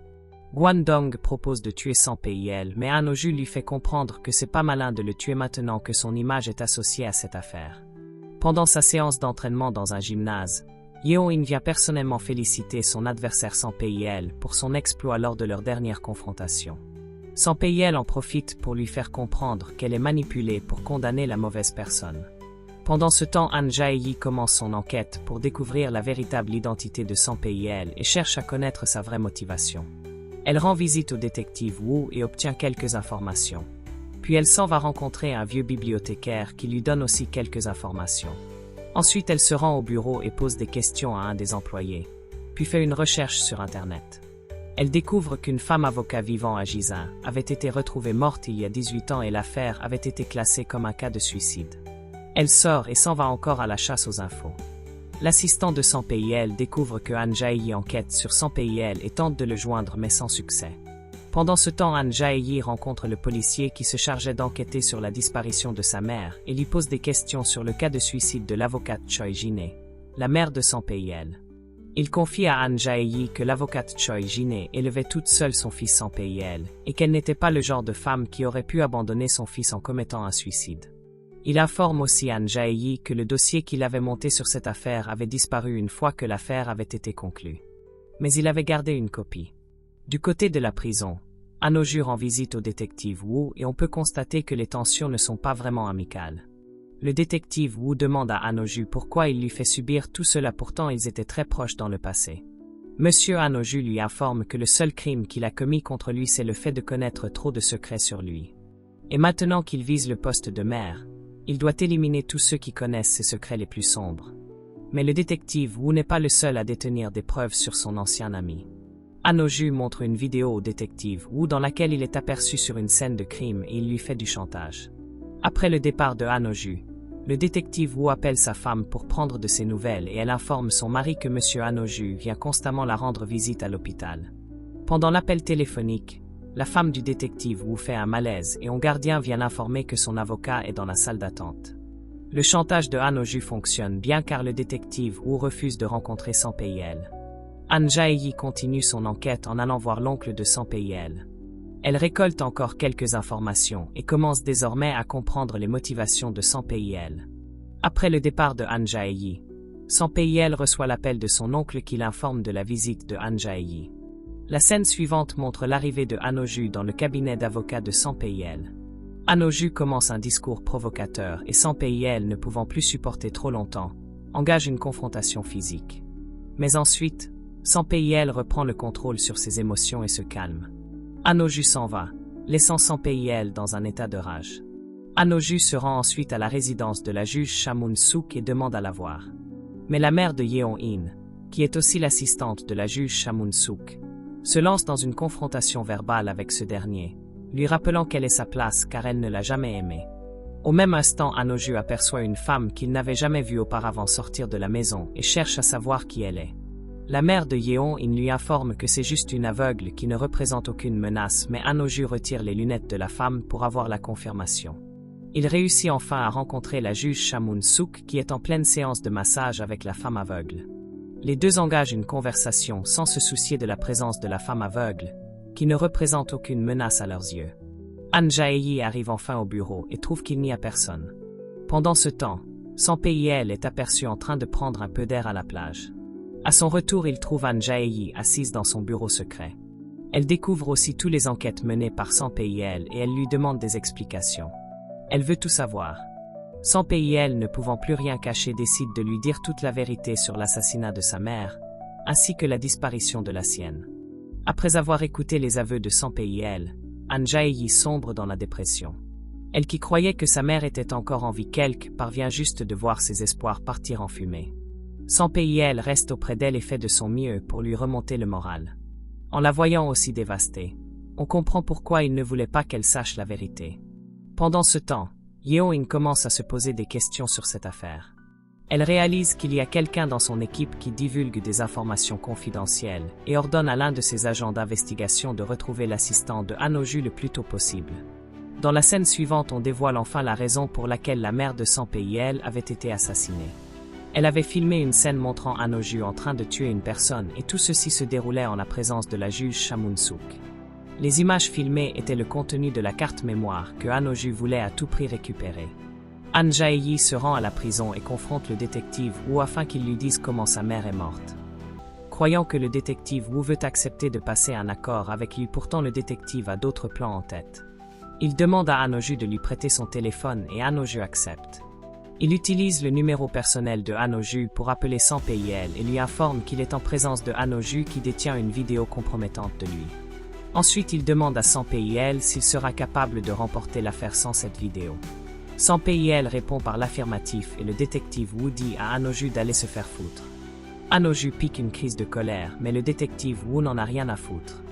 Gwandong propose de tuer Sang-pil, mais Han-oh-ju lui fait comprendre que c'est pas malin de le tuer maintenant que son image est associée à cette affaire. Pendant sa séance d'entraînement dans un gymnase, Yeon-in vient personnellement féliciter son adversaire Sang-pil pour son exploit lors de leur dernière confrontation. Sang-pil en profite pour lui faire comprendre qu'elle est manipulée pour condamner la mauvaise personne. Pendant ce temps, Han Jae-yi commence son enquête pour découvrir la véritable identité de Sang-pil et cherche à connaître sa vraie motivation. Elle rend visite au détective Woo et obtient quelques informations. Puis elle s'en va rencontrer un vieux bibliothécaire qui lui donne aussi quelques informations. Ensuite, elle se rend au bureau et pose des questions à un des employés, puis fait une recherche sur Internet. Elle découvre qu'une femme avocat vivant à Jisan avait été retrouvée morte il y a 18 ans et l'affaire avait été classée comme un cas de suicide. Elle sort et s'en va encore à la chasse aux infos. L'assistant de Sang-pil découvre que Han Jae-yi enquête sur Sang-pil et tente de le joindre mais sans succès. Pendant ce temps, Han Jae-yi rencontre le policier qui se chargeait d'enquêter sur la disparition de sa mère et lui pose des questions sur le cas de suicide de l'avocate Choi Jin-hye, la mère de Sang-pil. Il confie à Han Jae-yi que l'avocate Choi Jin-hee élevait toute seule son fils sans PIL, et qu'elle n'était pas le genre de femme qui aurait pu abandonner son fils en commettant un suicide. Il informe aussi Han Jae-yi que le dossier qu'il avait monté sur cette affaire avait disparu une fois que l'affaire avait été conclue. Mais il avait gardé une copie. Du côté de la prison, Han Oh-ju rend visite au détective Woo et on peut constater que les tensions ne sont pas vraiment amicales. Le détective Woo demande à Han Oh-ju pourquoi il lui fait subir tout cela, pourtant ils étaient très proches dans le passé. Monsieur Han Oh-ju lui informe que le seul crime qu'il a commis contre lui c'est le fait de connaître trop de secrets sur lui. Et maintenant qu'il vise le poste de maire, il doit éliminer tous ceux qui connaissent ses secrets les plus sombres. Mais le détective Woo n'est pas le seul à détenir des preuves sur son ancien ami. Han Oh-ju montre une vidéo au détective Woo dans laquelle il est aperçu sur une scène de crime et il lui fait du chantage. Après le départ de Han Oh-ju, le détective Woo appelle sa femme pour prendre de ses nouvelles et elle informe son mari que Monsieur Han Oh-ju vient constamment la rendre visite à l'hôpital. Pendant l'appel téléphonique, la femme du détective Woo fait un malaise et un gardien vient l'informer que son avocat est dans la salle d'attente. Le chantage de Han Oh-ju fonctionne bien car le détective Woo refuse de rencontrer Sang PIL. Han Jae-yi continue son enquête en allant voir l'oncle de Sang PIL. Elle récolte encore quelques informations et commence désormais à comprendre les motivations de Sang PIL. Après le départ de Han Jae-yi, Sang PIL reçoit l'appel de son oncle qui l'informe de la visite de Han Jae-yi. La scène suivante montre l'arrivée de Han Oh-ju dans le cabinet d'avocat de Sang PIL. Han Oh-ju commence un discours provocateur et Sang PIL, ne pouvant plus supporter trop longtemps, engage une confrontation physique. Mais ensuite, Sang PIL reprend le contrôle sur ses émotions et se calme. Han Oh-ju s'en va, laissant Sang PIL dans un état de rage. Han Oh-ju se rend ensuite à la résidence de la juge Cha-moon-suk et demande à la voir. Mais la mère de Yeon-in, qui est aussi l'assistante de la juge Cha-moon-suk, se lance dans une confrontation verbale avec ce dernier, lui rappelant quelle est sa place car elle ne l'a jamais aimé. Au même instant, Han Oh-ju aperçoit une femme qu'il n'avait jamais vue auparavant sortir de la maison et cherche à savoir qui elle est. La mère de Yeon-in lui informe que c'est juste une aveugle qui ne représente aucune menace, mais Han Oh-ju retire les lunettes de la femme pour avoir la confirmation. Il réussit enfin à rencontrer la juge Cha-moon-suk qui est en pleine séance de massage avec la femme aveugle. Les deux engagent une conversation sans se soucier de la présence de la femme aveugle, qui ne représente aucune menace à leurs yeux. Han Jae-yi arrive enfin au bureau et trouve qu'il n'y a personne. Pendant ce temps, Sang PIL est aperçu en train de prendre un peu d'air à la plage. À son retour, il trouve Han Jae-yi assise dans son bureau secret. Elle découvre aussi toutes les enquêtes menées par Sang PIL et elle lui demande des explications. Elle veut tout savoir. Sang PIL, ne pouvant plus rien cacher, décide de lui dire toute la vérité sur l'assassinat de sa mère, ainsi que la disparition de la sienne. Après avoir écouté les aveux de Sang PIL, Han Jae-yi sombre dans la dépression. Elle qui croyait que sa mère était encore en vie parvient juste de voir ses espoirs partir en fumée. Sang PIL reste auprès d'elle et fait de son mieux pour lui remonter le moral. En la voyant aussi dévastée, on comprend pourquoi il ne voulait pas qu'elle sache la vérité. Pendant ce temps, Yeon-in commence à se poser des questions sur cette affaire. Elle réalise qu'il y a quelqu'un dans son équipe qui divulgue des informations confidentielles et ordonne à l'un de ses agents d'investigation de retrouver l'assistant de Han Oh-ju le plus tôt possible. Dans la scène suivante, on dévoile enfin la raison pour laquelle la mère de Sang PIL avait été assassinée. Elle avait filmé une scène montrant Han Oh-ju en train de tuer une personne et tout ceci se déroulait en la présence de la juge Cha-moon-suk. Les images filmées étaient le contenu de la carte mémoire que Han Oh-ju voulait à tout prix récupérer. Han Jae-yi se rend à la prison et confronte le détective Woo afin qu'il lui dise comment sa mère est morte. Croyant que le détective Woo veut accepter de passer un accord avec lui, pourtant le détective a d'autres plans en tête. Il demande à Han Oh-ju de lui prêter son téléphone et Han Oh-ju accepte. Il utilise le numéro personnel de Han Oh-ju pour appeler Sang PIL et lui informe qu'il est en présence de Han Oh-ju qui détient une vidéo compromettante de lui. Ensuite, il demande à Sang PIL s'il sera capable de remporter l'affaire sans cette vidéo. Sang PIL répond par l'affirmatif et le détective Woo dit à Han Oh-ju d'aller se faire foutre. Han Oh-ju pique une crise de colère, mais le détective Woo n'en a rien à foutre.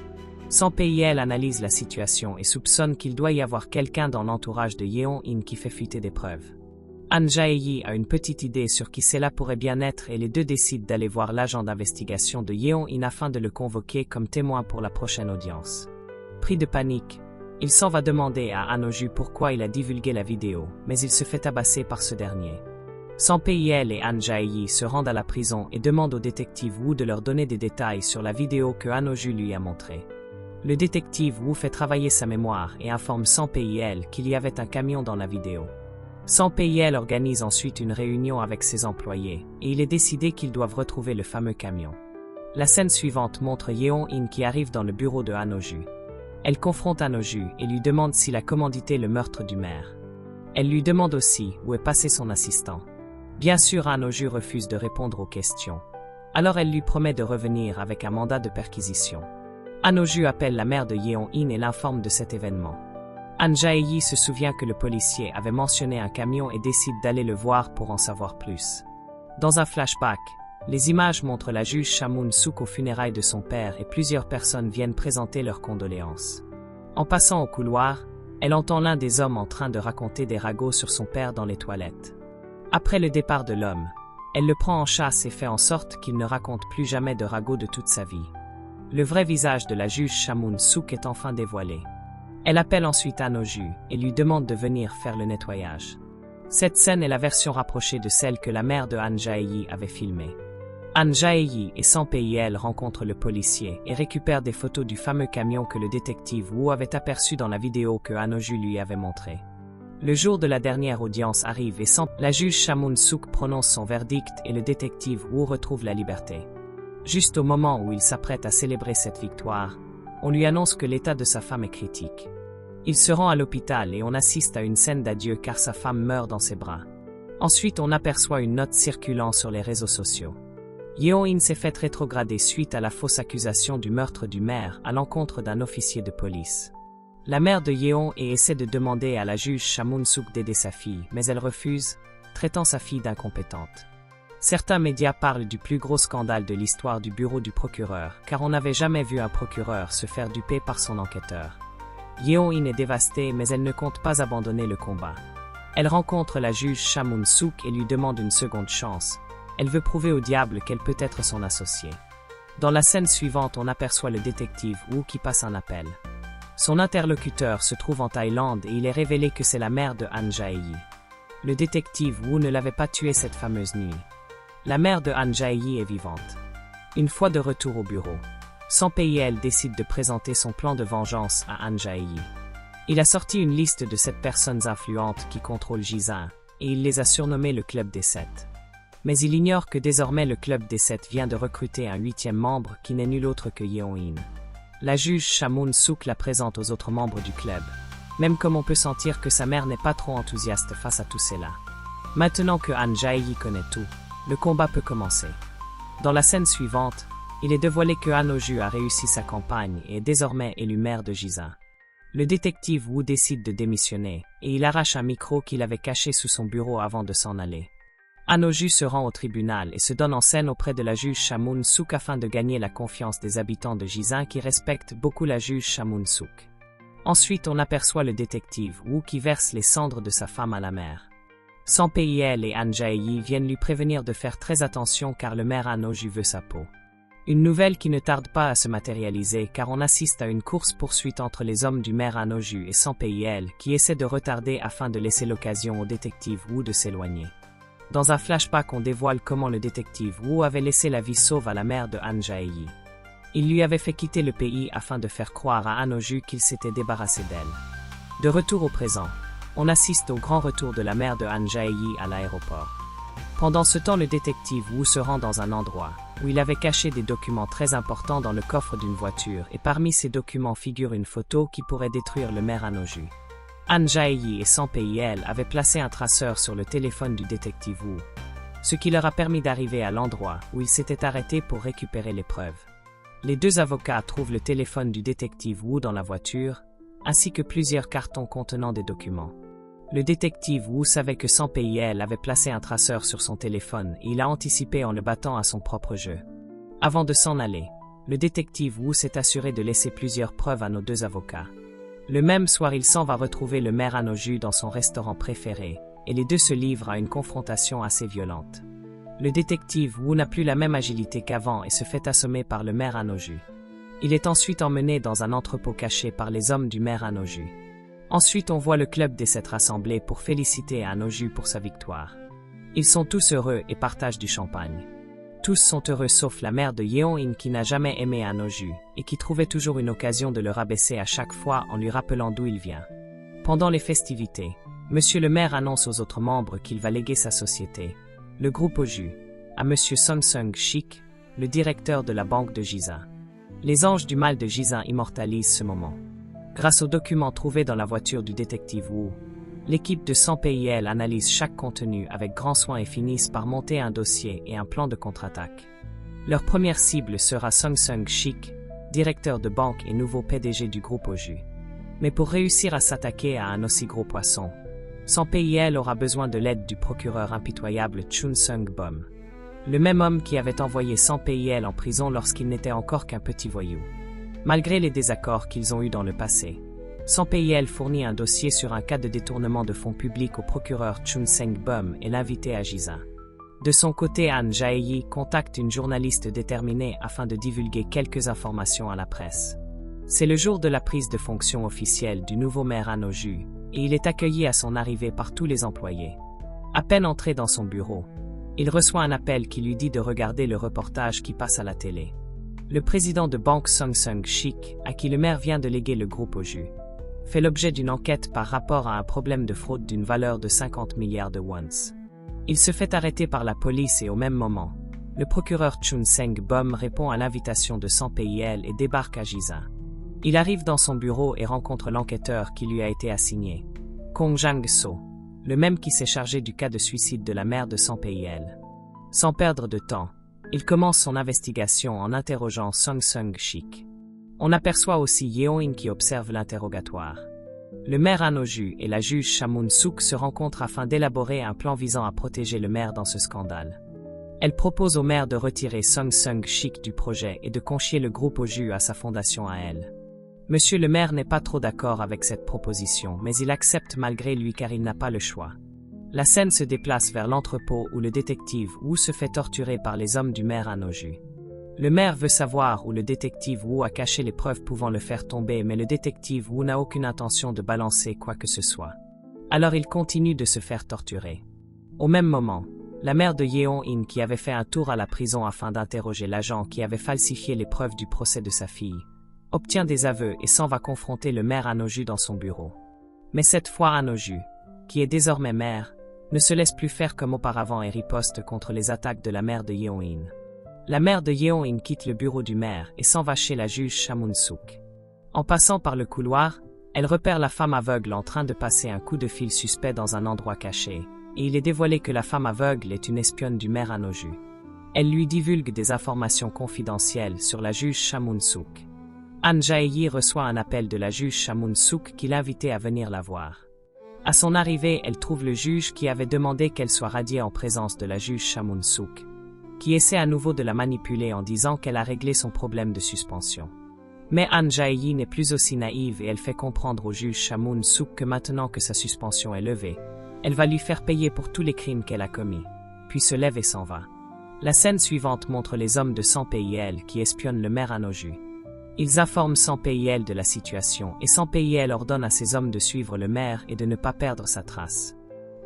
Sang PIL analyse la situation et soupçonne qu'il doit y avoir quelqu'un dans l'entourage de Yeon-in qui fait fuiter des preuves. Han Jae-yi a une petite idée sur qui cela pourrait bien être et les deux décident d'aller voir l'agent d'investigation de Yeon-in afin de le convoquer comme témoin pour la prochaine audience. Pris de panique, il s'en va demander à Han Oh-ju pourquoi il a divulgué la vidéo, mais il se fait tabasser par ce dernier. Sampei-el et Han Jae-yi se rendent à la prison et demandent au détective Wu de leur donner des détails sur la vidéo que Han-oh-ju lui a montrée. Le détective Wu fait travailler sa mémoire et informe Sampei-el qu'il y avait un camion dans la vidéo. Sampei-el organise ensuite une réunion avec ses employés et il est décidé qu'ils doivent retrouver le fameux camion. La scène suivante montre Yeon-in qui arrive dans le bureau de Han-oh-ju. Elle confronte Han-oh-ju et lui demande s'il a commandité le meurtre du maire. Elle lui demande aussi où est passé son assistant. Bien sûr, Han-oh-ju refuse de répondre aux questions. Alors elle lui promet de revenir avec un mandat de perquisition. Han-oh-ju appelle la mère de Yeon-in et l'informe de cet événement. Han Jae-yi se souvient que le policier avait mentionné un camion et décide d'aller le voir pour en savoir plus. Dans un flashback, les images montrent la juge Chamun-suk aux funérailles de son père et plusieurs personnes viennent présenter leurs condoléances. En passant au couloir, elle entend l'un des hommes en train de raconter des ragots sur son père dans les toilettes. Après le départ de l'homme, elle le prend en chasse et fait en sorte qu'il ne raconte plus jamais de ragots de toute sa vie. Le vrai visage de la juge Chamun-suk est enfin dévoilé. Elle appelle ensuite Han-oh-ju et lui demande de venir faire le nettoyage. Cette scène est la version rapprochée de celle que la mère de Han Jae-yi avait filmée. Han Jae-yi et Sampei-el rencontrent le policier et récupèrent des photos du fameux camion que le détective Wu avait aperçu dans la vidéo que Han-oh-ju lui avait montrée. Le jour de la dernière audience arrive et la juge Chamun-suk prononce son verdict et le détective Wu retrouve la liberté. Juste au moment où il s'apprête à célébrer cette victoire, on lui annonce que l'état de sa femme est critique. Il se rend à l'hôpital et on assiste à une scène d'adieu car sa femme meurt dans ses bras. Ensuite, on aperçoit une note circulant sur les réseaux sociaux. Yeon-in s'est fait rétrograder suite à la fausse accusation du meurtre du maire à l'encontre d'un officier de police. La mère de Yeon essaie de demander à la juge Chamun-suk d'aider sa fille, mais elle refuse, traitant sa fille d'incompétente. Certains médias parlent du plus gros scandale de l'histoire du bureau du procureur, car on n'avait jamais vu un procureur se faire duper par son enquêteur. Yeon-in est dévastée, mais elle ne compte pas abandonner le combat. Elle rencontre la juge Chamun-suk et lui demande une seconde chance. Elle veut prouver au diable qu'elle peut être son associée. Dans la scène suivante, on aperçoit le détective Wu qui passe un appel. Son interlocuteur se trouve en Thaïlande et il est révélé que c'est la mère de Han Jae-yi. Le détective Wu ne l'avait pas tuée cette fameuse nuit. La mère de Han Jae-yi est vivante. Une fois de retour au bureau, Sampei-el décide de présenter son plan de vengeance à Han Jae-yi. Il a sorti une liste de 7 personnes influentes qui contrôlent Jisan, et il les a surnommées le Club des 7. Mais il ignore que désormais le Club des 7 vient de recruter un 8e membre qui n'est nul autre que Yeon-in. La juge Chamun-suk la présente aux autres membres du club, même comme on peut sentir que sa mère n'est pas trop enthousiaste face à tout cela. Maintenant que Han Jae-yi connaît tout, le combat peut commencer. Dans la scène suivante, il est dévoilé que Han-oh-ju a réussi sa campagne et est désormais élu maire de Jisan. Le détective Wu décide de démissionner et il arrache un micro qu'il avait caché sous son bureau avant de s'en aller. Han-oh-ju se rend au tribunal et se donne en scène auprès de la juge Chamun-suk afin de gagner la confiance des habitants de Jisan qui respectent beaucoup la juge Chamun-suk. Ensuite, on aperçoit le détective Wu qui verse les cendres de sa femme à la mer. Sampei-el et Han Jae-yi viennent lui prévenir de faire très attention car le maire Han-oh-ju veut sa peau. Une nouvelle qui ne tarde pas à se matérialiser car on assiste à une course-poursuite entre les hommes du maire Han-oh-ju et Sampei-el qui essaient de retarder afin de laisser l'occasion au détective Wu de s'éloigner. Dans un flashback, on dévoile comment le détective Wu avait laissé la vie sauve à la mère de Han Jae-yi. Il lui avait fait quitter le pays afin de faire croire à Han-oh-ju qu'il s'était débarrassé d'elle. De retour au présent, on assiste au grand retour de la mère de Han Jae-yi à l'aéroport. Pendant ce temps, le détective Wu se rend dans un endroit où il avait caché des documents très importants dans le coffre d'une voiture et parmi ces documents figure une photo qui pourrait détruire le maire Han-oh-ju. Han Jae-yi et Sampei-el avaient placé un traceur sur le téléphone du détective Wu, ce qui leur a permis d'arriver à l'endroit où ils s'étaient arrêtés pour récupérer les preuves. Les 2 avocats trouvent le téléphone du détective Wu dans la voiture, ainsi que plusieurs cartons contenant des documents. Le détective Wu savait que Sampei-el avait placé un traceur sur son téléphone et il a anticipé en le battant à son propre jeu. Avant de s'en aller, le détective Wu s'est assuré de laisser plusieurs preuves à nos 2 avocats. Le même soir, il s'en va retrouver le maire Han-oh-ju dans son restaurant préféré, et les 2 se livrent à une confrontation assez violente. Le détective Wu n'a plus la même agilité qu'avant et se fait assommer par le maire Han-oh-ju. Il est ensuite emmené dans un entrepôt caché par les hommes du maire Han-oh-ju. Ensuite, on voit le club des 7 rassemblés pour féliciter Han-oh-ju pour sa victoire. Ils sont tous heureux et partagent du champagne. Tous sont heureux sauf la mère de Yeon-in qui n'a jamais aimé un Oju et qui trouvait toujours une occasion de le rabaisser à chaque fois en lui rappelant d'où il vient. Pendant les festivités, Monsieur le maire annonce aux autres membres qu'il va léguer sa société, le groupe Oju, à Monsieur Sung-Sung-Shik, le directeur de la banque de Giza. Les anges du mal de Giza immortalisent ce moment. Grâce aux documents trouvés dans la voiture du détective Wu, l'équipe de 100 PIL analyse chaque contenu avec grand soin et finissent par monter un dossier et un plan de contre-attaque. Leur première cible sera Sung-Sung-Shik, directeur de banque et nouveau PDG du groupe Oju. Mais pour réussir à s'attaquer à un aussi gros poisson, 100 PIL aura besoin de l'aide du procureur impitoyable Chun Sung-bom, le même homme qui avait envoyé 100 PIL en prison lorsqu'il n'était encore qu'un petit voyou. Malgré les désaccords qu'ils ont eus dans le passé, 100 PIL fournit un dossier sur un cas de détournement de fonds publics au procureur Chun Sung-bom et l'invité à Giza. De son côté, Han Jae-yi contacte une journaliste déterminée afin de divulguer quelques informations à la presse. C'est le jour de la prise de fonction officielle du nouveau maire Han Oju, et il est accueilli à son arrivée par tous les employés. À peine entré dans son bureau, il reçoit un appel qui lui dit de regarder le reportage qui passe à la télé. Le président de banque Sung-Sung-Shik, à qui le maire vient de léguer le groupe Oju, fait l'objet d'une enquête par rapport à un problème de fraude d'une valeur de 50 milliards de wons. Il se fait arrêter par la police et au même moment, le procureur Chun Sung-bom répond à l'invitation de 100 PIL et débarque à Giza. Il arrive dans son bureau et rencontre l'enquêteur qui lui a été assigné, Kong Jang-so, le même qui s'est chargé du cas de suicide de la mère de 100 PIL. Sans perdre de temps, il commence son investigation en interrogeant Sung-Sung-Shik. On aperçoit aussi Yeon-in qui observe l'interrogatoire. Le maire Han Oju et la juge Chamun-suk se rencontrent afin d'élaborer un plan visant à protéger le maire dans ce scandale. Elle propose au maire de retirer Sung-Sung-Shik du projet et de confier le groupe Oju à sa fondation à elle. Monsieur le maire n'est pas trop d'accord avec cette proposition, mais il accepte malgré lui car il n'a pas le choix. La scène se déplace vers l'entrepôt où le détective Wu se fait torturer par les hommes du maire Han Oju. Le maire veut savoir où le détective Wu a caché les preuves pouvant le faire tomber, mais le détective Wu n'a aucune intention de balancer quoi que ce soit. Alors il continue de se faire torturer. Au même moment, la mère de Yeon-in qui avait fait un tour à la prison afin d'interroger l'agent qui avait falsifié les preuves du procès de sa fille, obtient des aveux et s'en va confronter le maire Han Oju dans son bureau. Mais cette fois Han Oju, qui est désormais maire, ne se laisse plus faire comme auparavant et riposte contre les attaques de la mère de Yeon-in. La mère de Yeon-in quitte le bureau du maire et s'en va chez la juge Chamun-suk. En passant par le couloir, elle repère la femme aveugle en train de passer un coup de fil suspect dans un endroit caché, et il est dévoilé que la femme aveugle est une espionne du maire Han Oju. Elle lui divulgue des informations confidentielles sur la juge Chamun-suk. Han Jae-yi reçoit un appel de la juge Chamun-suk qui l'invitait à venir la voir. À son arrivée, elle trouve le juge qui avait demandé qu'elle soit radiée en présence de la juge Chamun-suk, qui essaie à nouveau de la manipuler en disant qu'elle a réglé son problème de suspension. Mais Han Jae-yi n'est plus aussi naïve et elle fait comprendre au juge Chamun-suk que maintenant que sa suspension est levée, elle va lui faire payer pour tous les crimes qu'elle a commis, puis se lève et s'en va. La scène suivante montre les hommes de 100 PIL qui espionnent le maire Han Oju. Ils informent 100 PIL de la situation et 100 PIL ordonne à ses hommes de suivre le maire et de ne pas perdre sa trace.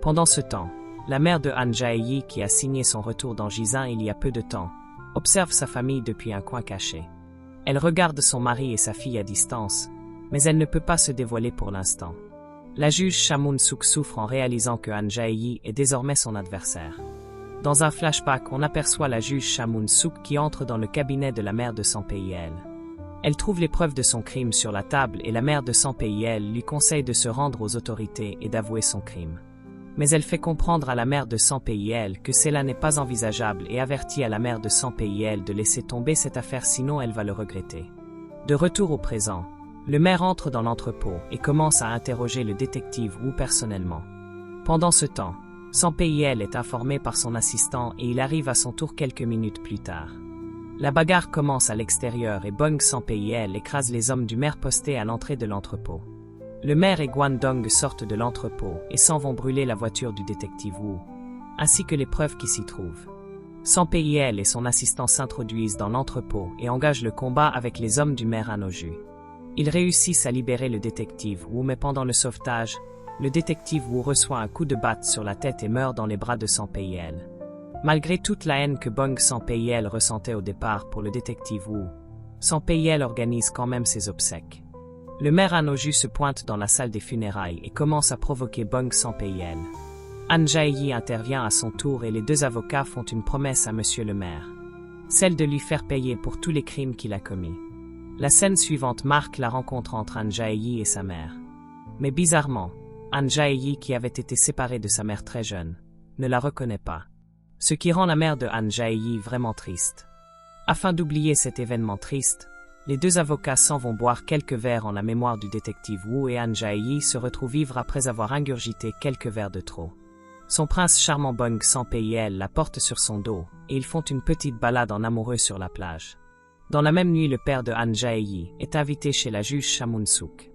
Pendant ce temps, la mère de Han Jae-yi qui a signé son retour dans Giza il y a peu de temps, observe sa famille depuis un coin caché. Elle regarde son mari et sa fille à distance, mais elle ne peut pas se dévoiler pour l'instant. La juge Chamun-suk souffre en réalisant que Han Jae-yi est désormais son adversaire. Dans un flashback, on aperçoit la juge Chamun-suk qui entre dans le cabinet de la mère de 100 PIL. Elle trouve les preuves de son crime sur la table et la mère de 100 PIL lui conseille de se rendre aux autorités et d'avouer son crime. Mais elle fait comprendre à la mère de 100 PIL que cela n'est pas envisageable et avertit à la mère de 100 PIL de laisser tomber cette affaire sinon elle va le regretter. De retour au présent, le maire entre dans l'entrepôt et commence à interroger le détective Wu personnellement. Pendant ce temps, 100 PIL est informé par son assistant et il arrive à son tour quelques minutes plus tard. La bagarre commence à l'extérieur et Bong 100 PIL écrase les hommes du maire postés à l'entrée de l'entrepôt. Le maire et Guandong sortent de l'entrepôt et s'en vont brûler la voiture du détective Wu, ainsi que les preuves qui s'y trouvent. 100 PIL et son assistant s'introduisent dans l'entrepôt et engagent le combat avec les hommes du maire Han Oju. Ils réussissent à libérer le détective Wu mais pendant le sauvetage, le détective Wu reçoit un coup de batte sur la tête et meurt dans les bras de Sanpei-el. Malgré toute la haine que Bong Sanpei-el ressentait au départ pour le détective Wu, Sanpei-el organise quand même ses obsèques. Le maire Anoju se pointe dans la salle des funérailles et commence à provoquer Bong Sanpei-el. Han Jae-yi intervient à son tour et les deux avocats font une promesse à monsieur le maire. Celle de lui faire payer pour tous les crimes qu'il a commis. La scène suivante marque la rencontre entre Han Jae-yi et sa mère. Mais bizarrement, Han Jae-yi, qui avait été séparé de sa mère très jeune, ne la reconnaît pas. Ce qui rend la mère de Han Jae-yi vraiment triste. Afin d'oublier cet événement triste, les deux avocats s'en vont boire quelques verres en la mémoire du détective Wu et Han Jae-yi se retrouve ivre après avoir ingurgité quelques verres de trop. Son prince charmant Bong Sanpei-el la porte sur son dos et ils font une petite balade en amoureux sur la plage. Dans la même nuit, le père de Han Jae-yi est invité chez la juge Chamun-sook.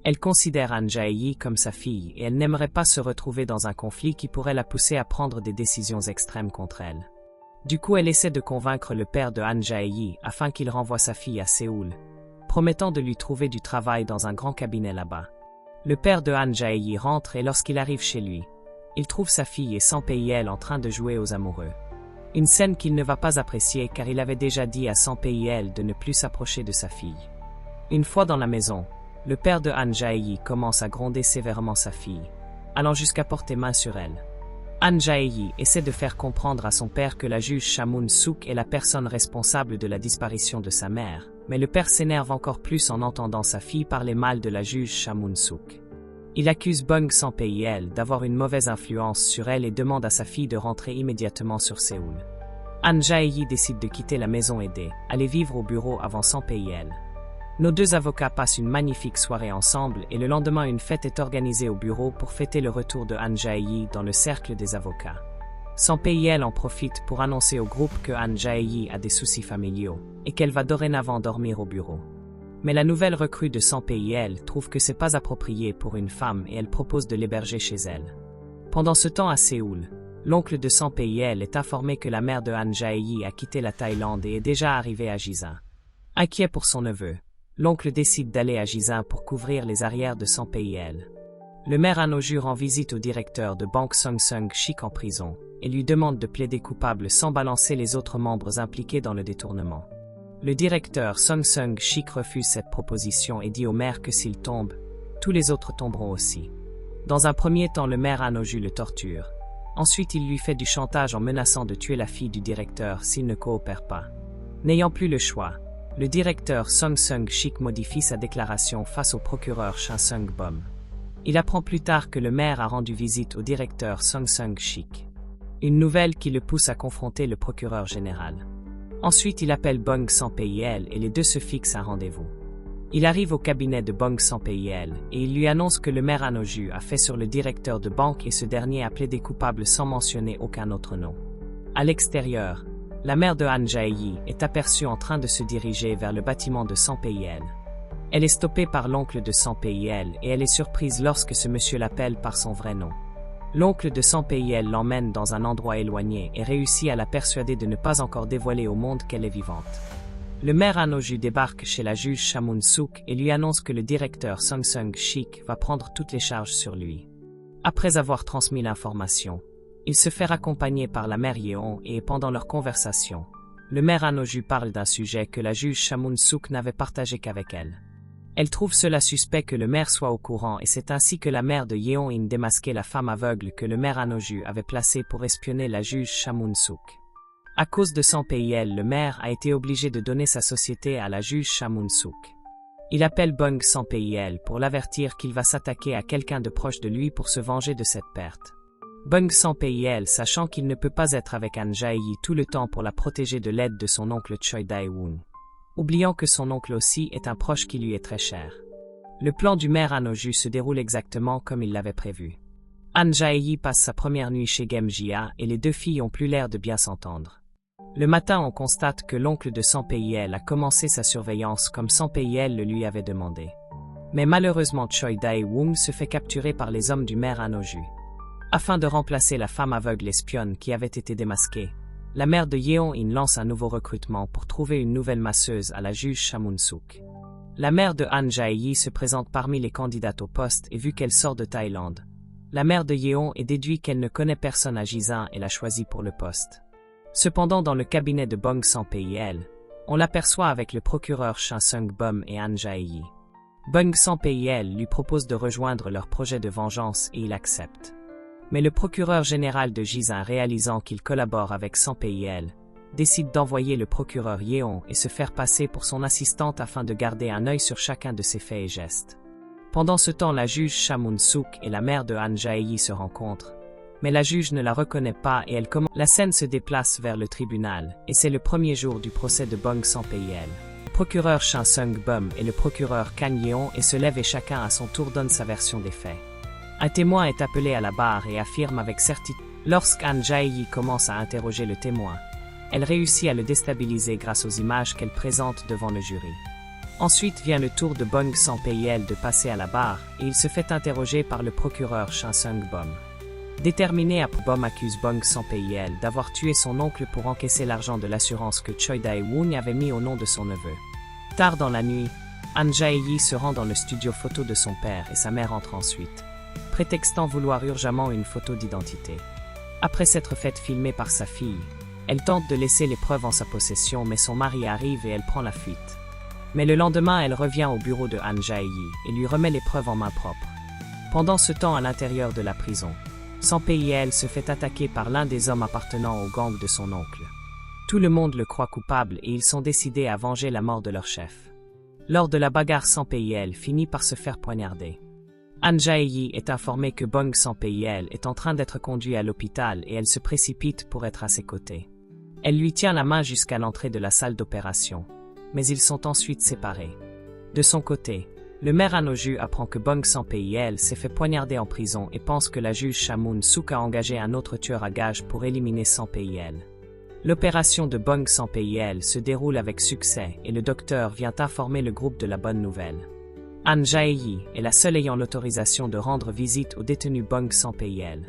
Elle considère Han Jae-yi comme sa fille et elle n'aimerait pas se retrouver dans un conflit qui pourrait la pousser à prendre des décisions extrêmes contre elle. Du coup, elle essaie de convaincre le père de Han Jae-yi afin qu'il renvoie sa fille à Séoul, promettant de lui trouver du travail dans un grand cabinet là-bas. Le père de Han Jae-yi rentre et lorsqu'il arrive chez lui, il trouve sa fille et Sanpei-el en train de jouer aux amoureux. Une scène qu'il ne va pas apprécier car il avait déjà dit à Sanpei-el de ne plus s'approcher de sa fille. Une fois dans la maison, le père de Han Jae-yi commence à gronder sévèrement sa fille, allant jusqu'à porter main sur elle. Han Jae-yi essaie de faire comprendre à son père que la juge Chamun-sook est la personne responsable de la disparition de sa mère, mais le père s'énerve encore plus en entendant sa fille parler mal de la juge Chamun-sook. Il accuse Bong Sanpei-el d'avoir une mauvaise influence sur elle et demande à sa fille de rentrer immédiatement sur Séoul. Han Jae-yi décide de quitter la maison et d'aller vivre au bureau avant Sanpei-el. Nos deux avocats passent une magnifique soirée ensemble et le lendemain une fête est organisée au bureau pour fêter le retour de Han Jae-yi dans le cercle des avocats. Sanpei-el en profite pour annoncer au groupe que Han Jae-yi a des soucis familiaux et qu'elle va dorénavant dormir au bureau. Mais la nouvelle recrue de Sanpei-el trouve que c'est pas approprié pour une femme et elle propose de l'héberger chez elle. Pendant ce temps à Séoul, l'oncle de Sanpei-el est informé que la mère de Han Jae-yi a quitté la Thaïlande et est déjà arrivée à Jisan. Inquiet pour son neveu, l'oncle décide d'aller à Jisan pour couvrir les arrières de Sanpei-el. Le maire Anoju rend visite au directeur de banque Sung-Sung-Sik en prison et lui demande de plaider coupable sans balancer les autres membres impliqués dans le détournement. Le directeur Sung-Sung-Sik refuse cette proposition et dit au maire que s'il tombe, tous les autres tomberont aussi. Dans un premier temps, le maire Anoju le torture. Ensuite, il lui fait du chantage en menaçant de tuer la fille du directeur s'il ne coopère pas. N'ayant plus le choix, le directeur Sung-Sung-Sik modifie sa déclaration face au procureur Shin Sung-bom. Il apprend plus tard que le maire a rendu visite au directeur Sung-Sung-Sik. Une nouvelle qui le pousse à confronter le procureur général. Ensuite, il appelle Bong Sanpei-el et les deux se fixent un rendez-vous. Il arrive au cabinet de Bong Sanpei-el et il lui annonce que le maire Anoju a fait sur le directeur de banque et ce dernier a plaidé coupable sans mentionner aucun autre nom. À l'extérieur, la mère de Han Jae-yi est aperçue en train de se diriger vers le bâtiment de Sanpei-el. Elle est stoppée par l'oncle de Sanpei-el et elle est surprise lorsque ce monsieur l'appelle par son vrai nom. L'oncle de Sanpei-el l'emmène dans un endroit éloigné et réussit à la persuader de ne pas encore dévoiler au monde qu'elle est vivante. Le maire Anoju débarque chez la juge Chamun-sook et lui annonce que le directeur Sung-Sung-Sik va prendre toutes les charges sur lui. Après avoir transmis l'information, il se fait accompagner par la mère Yeon et pendant leur conversation, le maire Anoju parle d'un sujet que la juge Chamun-sook n'avait partagé qu'avec elle. Elle trouve cela suspect que le maire soit au courant et c'est ainsi que la mère de Yeon-in démasquait la femme aveugle que le maire Anoju avait placée pour espionner la juge Chamun-sook. À cause de Sanpei-el, le maire a été obligé de donner sa société à la juge Chamun-sook. Il appelle Bong Sanpei-el pour l'avertir qu'il va s'attaquer à quelqu'un de proche de lui pour se venger de cette perte. Bong Sanpei-el, sachant qu'il ne peut pas être avec Han Jae-yi tout le temps pour la protéger de l'aide de son oncle Choi Dae-woon, oubliant que son oncle aussi est un proche qui lui est très cher. Le plan du maire Anoju se déroule exactement comme il l'avait prévu. Han Jae-yi passe sa première nuit chez Gem-jia et les deux filles ont plus l'air de bien s'entendre. Le matin, on constate que l'oncle de Sanpei-el a commencé sa surveillance comme Sanpei-el le lui avait demandé. Mais malheureusement, Choi Dae-woon se fait capturer par les hommes du maire Anoju. Afin de remplacer la femme aveugle espionne qui avait été démasquée, la mère de Yeon-in lance un nouveau recrutement pour trouver une nouvelle masseuse à la juge Chamun-sook. La mère de Han Jae-yi se présente parmi les candidates au poste et vu qu'elle sort de Thaïlande, la mère de Yeon est déduit qu'elle ne connaît personne à Jisan et l'a choisie pour le poste. Cependant, dans le cabinet de Bong Sang-pil, on l'aperçoit avec le procureur Shin Seung-bum et Han Jae-yi. Bong Sang-pil lui propose de rejoindre leur projet de vengeance et il accepte. Mais le procureur général de Jisan, réalisant qu'il collabore avec Sang-pil, décide d'envoyer le procureur Yeon et se faire passer pour son assistante afin de garder un œil sur chacun de ses faits et gestes. Pendant ce temps, la juge Cha Moon-suk et la mère de Han Jae-yi se rencontrent, mais la juge ne la reconnaît pas et elle commence. La scène se déplace vers le tribunal et c'est le premier jour du procès de Bong Sang-pil. Le procureur Shin Seung-bum et le procureur Kang Yeon et se lèvent et chacun à son tour donne sa version des faits. Un témoin est appelé à la barre et affirme avec certitude. Lorsqu'Han Jae-yi commence à interroger le témoin, elle réussit à le déstabiliser grâce aux images qu'elle présente devant le jury. Ensuite vient le tour de Bong Sang-pil de passer à la barre et il se fait interroger par le procureur Shin Seung-bum. Déterminé à Bom accuse Bong Sang-pil d'avoir tué son oncle pour encaisser l'argent de l'assurance que Choi Dae-woon avait mis au nom de son neveu. Tard dans la nuit, Han Jae-yi se rend dans le studio photo de son père et sa mère entre ensuite, prétextant vouloir urgemment une photo d'identité. Après s'être faite filmer par sa fille, elle tente de laisser les preuves en sa possession mais son mari arrive et elle prend la fuite. Mais le lendemain, elle revient au bureau de Han Jae-yi et lui remet les preuves en main propre. Pendant ce temps, à l'intérieur de la prison, Sang-pil se fait attaquer par l'un des hommes appartenant au gang de son oncle. Tout le monde le croit coupable et ils sont décidés à venger la mort de leur chef. Lors de la bagarre, Sang-pil finit par se faire poignarder. Han Jae-yi est informée que Bong Sang-pil est en train d'être conduit à l'hôpital et elle se précipite pour être à ses côtés. Elle lui tient la main jusqu'à l'entrée de la salle d'opération, mais ils sont ensuite séparés. De son côté, le maire Anoju apprend que Bong Sang-pil s'est fait poignarder en prison et pense que la juge Cha Moon-suk a engagé un autre tueur à gages pour éliminer Sang-pil. L'opération de Bong Sang-pil se déroule avec succès et le docteur vient informer le groupe de la bonne nouvelle. Han Jae-yi est la seule ayant l'autorisation de rendre visite au détenu Bong Sang-pil.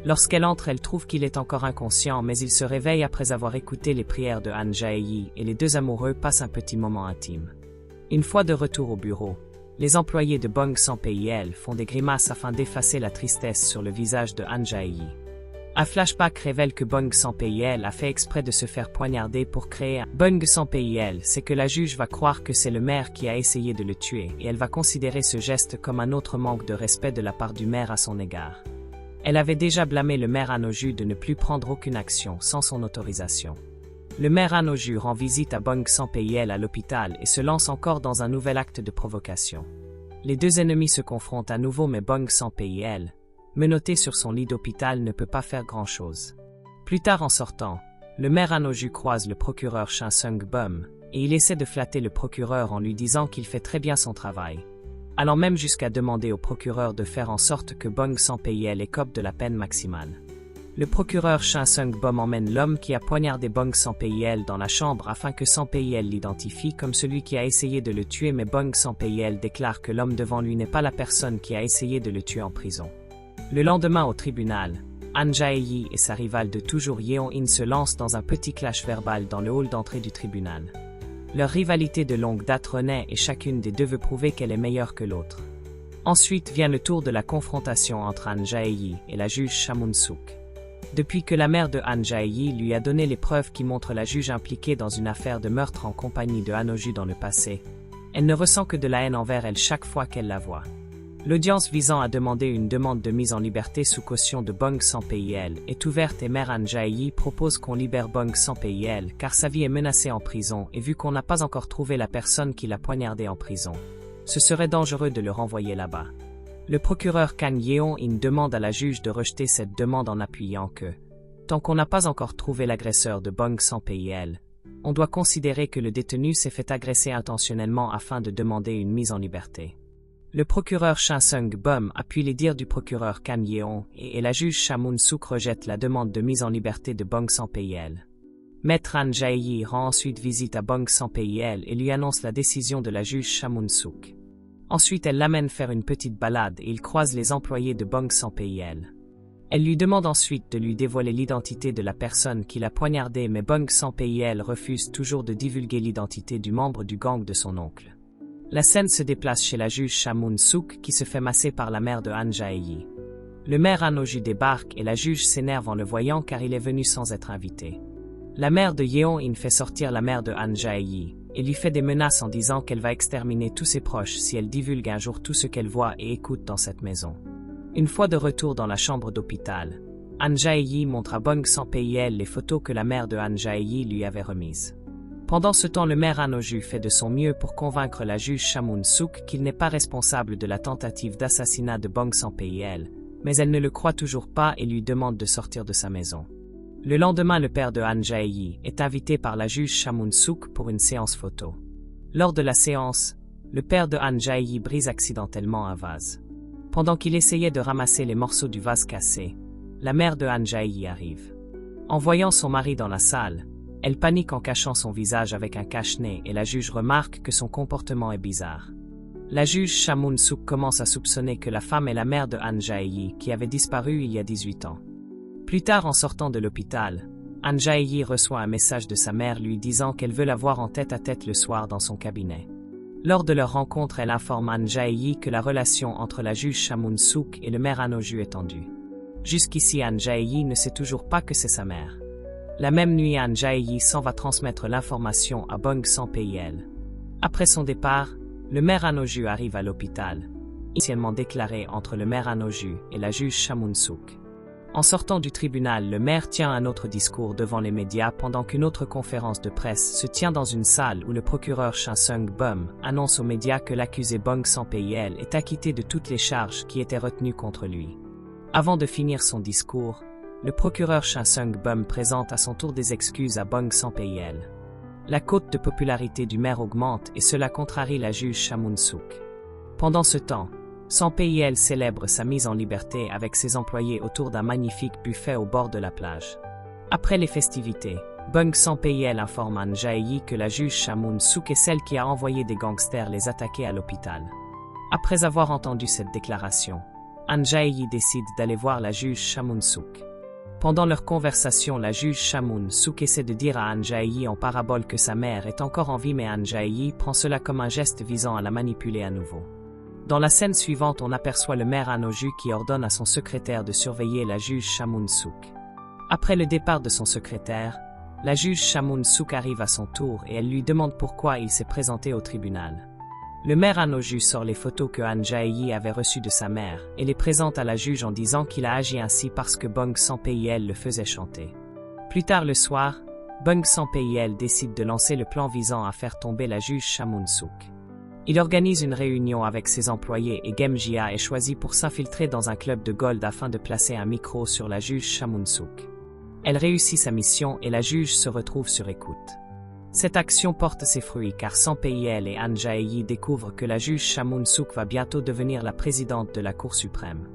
Lorsqu'elle entre, elle trouve qu'il est encore inconscient mais il se réveille après avoir écouté les prières de Han Jae-yi et les deux amoureux passent un petit moment intime. Une fois de retour au bureau, les employés de Bong Sang-pil font des grimaces afin d'effacer la tristesse sur le visage de Han Jae-yi. Un flashback révèle que Bong Sang-pil a fait exprès de se faire poignarder pour créer un Bong Sang-pil sait que la juge va croire que c'est le maire qui a essayé de le tuer et elle va considérer ce geste comme un autre manque de respect de la part du maire à son égard. Elle avait déjà blâmé le maire Anoju de ne plus prendre aucune action sans son autorisation. Le maire Anoju rend visite à Bong Sang-pil à l'hôpital et se lance encore dans un nouvel acte de provocation. Les deux ennemis se confrontent à nouveau mais Bong Sang-pil, menotté sur son lit d'hôpital, ne peut pas faire grand-chose. Plus tard en sortant, le maire Anoju croise le procureur Shin Seung-bum et il essaie de flatter le procureur en lui disant qu'il fait très bien son travail, allant même jusqu'à demander au procureur de faire en sorte que Bong Sang-pil écope de la peine maximale. Le procureur Shin Seung-bum emmène l'homme qui a poignardé Bong Sang-pil dans la chambre afin que Sang-pil l'identifie comme celui qui a essayé de le tuer mais Bong Sang-pil déclare que l'homme devant lui n'est pas la personne qui a essayé de le tuer en prison. Le lendemain au tribunal, Han Jae-yi et sa rivale de toujours Yeon-in se lancent dans un petit clash verbal dans le hall d'entrée du tribunal. Leur rivalité de longue date renaît et chacune des deux veut prouver qu'elle est meilleure que l'autre. Ensuite vient le tour de la confrontation entre Han Jae-yi et la juge Cha Moon-suk. Depuis que la mère de Han Jae-yi lui a donné les preuves qui montrent la juge impliquée dans une affaire de meurtre en compagnie de Anoju dans le passé, elle ne ressent que de la haine envers elle chaque fois qu'elle la voit. L'audience visant à demander une demande de mise en liberté sous caution de Bong Sang-pil est ouverte et maire Han Jae-yi propose qu'on libère Bong Sang-pil car sa vie est menacée en prison et vu qu'on n'a pas encore trouvé la personne qui l'a poignardé en prison, ce serait dangereux de le renvoyer là-bas. Le procureur Kang Yeon-in demande à la juge de rejeter cette demande en appuyant que, tant qu'on n'a pas encore trouvé l'agresseur de Bong Sang-pil, on doit considérer que le détenu s'est fait agresser intentionnellement afin de demander une mise en liberté. Le procureur Shin Seung-bum appuie les dires du procureur Kang Yeon et la juge Cha Moon-suk rejette la demande de mise en liberté de Bong Sang-pil. Maître Han Jae-yi rend ensuite visite à Bong Sang-pil et lui annonce la décision de la juge Cha Moon-suk. Ensuite, elle l'amène faire une petite balade et il croise les employés de Bong Sang-pil. Elle lui demande ensuite de lui dévoiler l'identité de la personne qui l'a poignardé mais Bong Sang-pil refuse toujours de divulguer l'identité du membre du gang de son oncle. La scène se déplace chez la juge Chamoun Souk qui se fait masser par la mère de Han Jae-yi. Le maire Han Oju débarque et la juge s'énerve en le voyant car il est venu sans être invité. La mère de Yeon-in fait sortir la mère de Han Jae-yi et lui fait des menaces en disant qu'elle va exterminer tous ses proches si elle divulgue un jour tout ce qu'elle voit et écoute dans cette maison. Une fois de retour dans la chambre d'hôpital, Han Jae-yi montre à Bong Sang-pil les photos que la mère de Han Jae-yi lui avait remises. Pendant ce temps, le maire Han Oju fait de son mieux pour convaincre la juge Chamoun Souk qu'il n'est pas responsable de la tentative d'assassinat de Bong Sang-pil, mais elle ne le croit toujours pas et lui demande de sortir de sa maison. Le lendemain, le père de Han Jae-yi est invité par la juge Chamoun Souk pour une séance photo. Lors de la séance, le père de Han Jae-yi brise accidentellement un vase. Pendant qu'il essayait de ramasser les morceaux du vase cassé, la mère de Han Jae-yi arrive. En voyant son mari dans la salle, elle panique en cachant son visage avec un cache-nez et la juge remarque que son comportement est bizarre. La juge Chamoun Souk commence à soupçonner que la femme est la mère de Han Jae-yi qui avait disparu il y a 18 ans. Plus tard, en sortant de l'hôpital, Han Jae-yi reçoit un message de sa mère lui disant qu'elle veut la voir en tête-à-tête le soir dans son cabinet. Lors de leur rencontre, elle informe Han Jae-yi que la relation entre la juge Chamoun Souk et le maire Han Oju est tendue. Jusqu'ici, Han Jae-yi ne sait toujours pas que c'est sa mère. La même nuit, Han Jae-yi s'en va transmettre l'information à Bong Sang-pil. Après son départ, le maire Han Oju arrive à l'hôpital, initialement déclaré entre le maire Han Oju et la juge Chamoun Souk. En sortant du tribunal, le maire tient un autre discours devant les médias pendant qu'une autre conférence de presse se tient dans une salle où le procureur Shin Seung-bum annonce aux médias que l'accusé Bong Sang-pil est acquitté de toutes les charges qui étaient retenues contre lui. Avant de finir son discours, le procureur Shin Seung-bum présente à son tour des excuses à Bong Sang-pil. La cote de popularité du maire augmente et cela contrarie la juge Chamoun Souk. Pendant ce temps, Sang-pil célèbre sa mise en liberté avec ses employés autour d'un magnifique buffet au bord de la plage. Après les festivités, Bong Sang-pil informe Han Jae-yi que la juge Chamoun Souk est celle qui a envoyé des gangsters les attaquer à l'hôpital. Après avoir entendu cette déclaration, Han Jae-yi décide d'aller voir la juge Chamoun Souk. Pendant leur conversation, la juge Chamoun Souk essaie de dire à Han Jae-yi en parabole que sa mère est encore en vie, mais Han Jae-yi prend cela comme un geste visant à la manipuler à nouveau. Dans la scène suivante, on aperçoit le maire Han Oju qui ordonne à son secrétaire de surveiller la juge Chamoun Souk. Après le départ de son secrétaire, la juge Chamoun Souk arrive à son tour et elle lui demande pourquoi il s'est présenté au tribunal. Le maire Han Oju sort les photos que Han Jae-yi avait reçues de sa mère et les présente à la juge en disant qu'il a agi ainsi parce que Bong Sang-pil le faisait chanter. Plus tard le soir, Bong Sang-pil décide de lancer le plan visant à faire tomber la juge Chamoun Souk. Il organise une réunion avec ses employés et Gem Jia est choisi pour s'infiltrer dans un club de gold afin de placer un micro sur la juge Chamoun Souk. Elle réussit sa mission et la juge se retrouve sur écoute. Cette action porte ses fruits car Sang-pil et Han Jae-yi découvrent que la juge Chamoun Souk va bientôt devenir la présidente de la Cour suprême.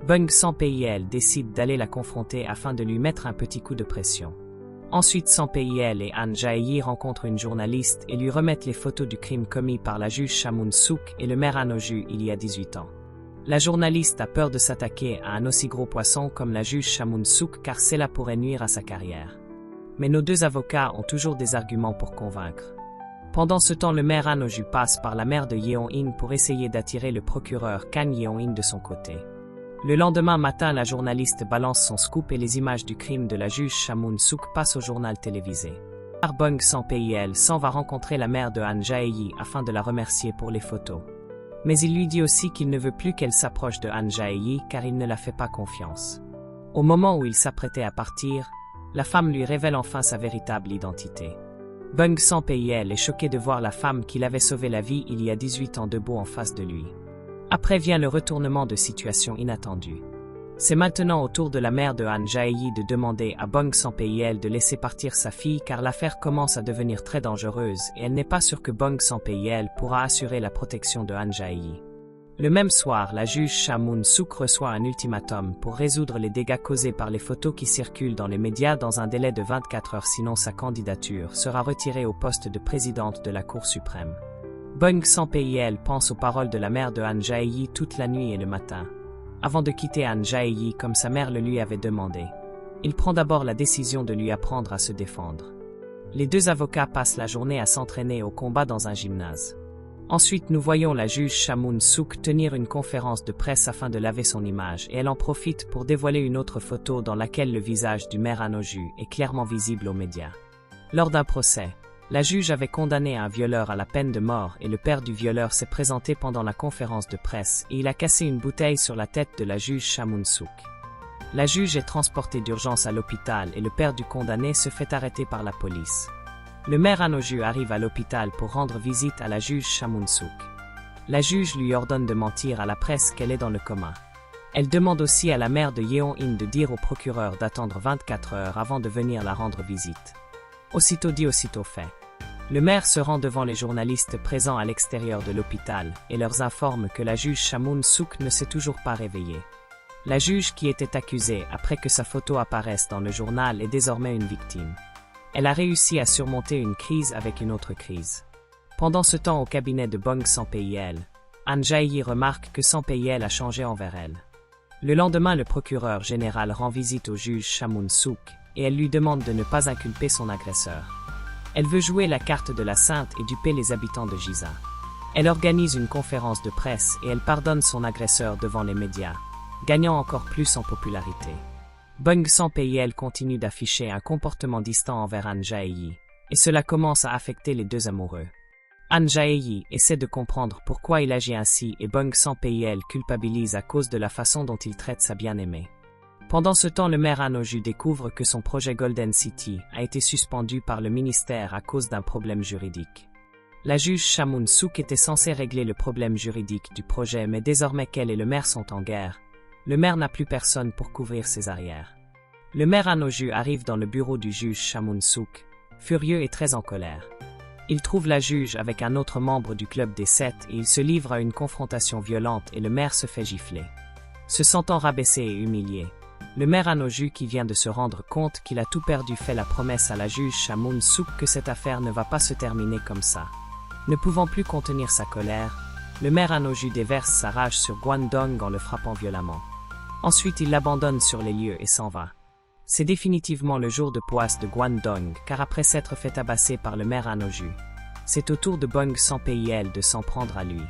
Bong Sang-pil décide d'aller la confronter afin de lui mettre un petit coup de pression. Ensuite, Sang-pil et Han Jae-yi rencontrent une journaliste et lui remettent les photos du crime commis par la juge Chamoun Souk et le maire Han Oju il y a 18 ans. La journaliste a peur de s'attaquer à un aussi gros poisson comme la juge Chamoun Souk car cela pourrait nuire à sa carrière. Mais nos deux avocats ont toujours des arguments pour convaincre. Pendant ce temps, le maire Han Oju passe par la mère de Yeon-in pour essayer d'attirer le procureur Kang Yeon-in de son côté. Le lendemain matin, la journaliste balance son scoop et les images du crime de la juge Chamoun Souk passent au journal télévisé. Bong Sang-pil s'en va rencontrer la mère de Han Jae-yi afin de la remercier pour les photos. Mais il lui dit aussi qu'il ne veut plus qu'elle s'approche de Han Jae-yi car il ne la fait pas confiance. Au moment où il s'apprêtait à partir, la femme lui révèle enfin sa véritable identité. Bong Sang-pil est choqué de voir la femme qu'il avait sauvé la vie il y a 18 ans debout en face de lui. Après vient le retournement de situation inattendu. C'est maintenant au tour de la mère de Han Jae-yi de demander à Bong Sang-pil de laisser partir sa fille car l'affaire commence à devenir très dangereuse et elle n'est pas sûre que Bong Sang-pil pourra assurer la protection de Han Jae-yi. Le même soir, la juge Chamoun Souk reçoit un ultimatum pour résoudre les dégâts causés par les photos qui circulent dans les médias dans un délai de 24 heures, sinon sa candidature sera retirée au poste de présidente de la Cour suprême. Bong Sang-pil pense aux paroles de la mère de Han Jae-yi toute la nuit et le matin. Avant de quitter Han Jae-yi comme sa mère le lui avait demandé, il prend d'abord la décision de lui apprendre à se défendre. Les deux avocats passent la journée à s'entraîner au combat dans un gymnase. Ensuite, nous voyons la juge Chamoun Souk tenir une conférence de presse afin de laver son image et elle en profite pour dévoiler une autre photo dans laquelle le visage du maire Anoju est clairement visible aux médias. Lors d'un procès, la juge avait condamné un violeur à la peine de mort et le père du violeur s'est présenté pendant la conférence de presse et il a cassé une bouteille sur la tête de la juge Chamoun Souk. La juge est transportée d'urgence à l'hôpital et le père du condamné se fait arrêter par la police. Le maire Anoju arrive à l'hôpital pour rendre visite à la juge Chamoun Souk. La juge lui ordonne de mentir à la presse qu'elle est dans le coma. Elle demande aussi à la mère de Yeon-in de dire au procureur d'attendre 24 heures avant de venir la rendre visite. Aussitôt dit, aussitôt fait. Le maire se rend devant les journalistes présents à l'extérieur de l'hôpital et leur informe que la juge Chamoun Souk ne s'est toujours pas réveillée. La juge qui était accusée après que sa photo apparaisse dans le journal est désormais une victime. Elle a réussi à surmonter une crise avec une autre crise. Pendant ce temps au cabinet de Bong Sampei-il, An Jae-yi remarque que Sampei-il a changé envers elle. Le lendemain, le procureur général rend visite au juge Chamoun Souk et elle lui demande de ne pas inculper son agresseur. Elle veut jouer la carte de la sainte et duper les habitants de Giza. Elle organise une conférence de presse et elle pardonne son agresseur devant les médias, gagnant encore plus en popularité. Bong Sampei-il continue d'afficher un comportement distant envers An Jae-yi, et cela commence à affecter les deux amoureux. An Jae-yi essaie de comprendre pourquoi il agit ainsi et Bong Sampei-il culpabilise à cause de la façon dont il traite sa bien-aimée. Pendant ce temps, le maire Anoju découvre que son projet Golden City a été suspendu par le ministère à cause d'un problème juridique. La juge Chamoun Souk était censée régler le problème juridique du projet, mais désormais qu'elle et le maire sont en guerre, le maire n'a plus personne pour couvrir ses arrières. Le maire Anoju arrive dans le bureau du juge Chamoun Souk, furieux et très en colère. Il trouve la juge avec un autre membre du club des 7 et il se livre à une confrontation violente et le maire se fait gifler. Se sentant rabaissé et humilié, le maire Anoju, qui vient de se rendre compte qu'il a tout perdu, fait la promesse à la juge Chamoun Souk que cette affaire ne va pas se terminer comme ça. Ne pouvant plus contenir sa colère, le maire Anoju déverse sa rage sur Gwandong en le frappant violemment. Ensuite, il l'abandonne sur les lieux et s'en va. C'est définitivement le jour de poisse de Gwandong, car après s'être fait tabasser par le maire Anoju, c'est au tour de Bong Sampei-il de s'en prendre à lui.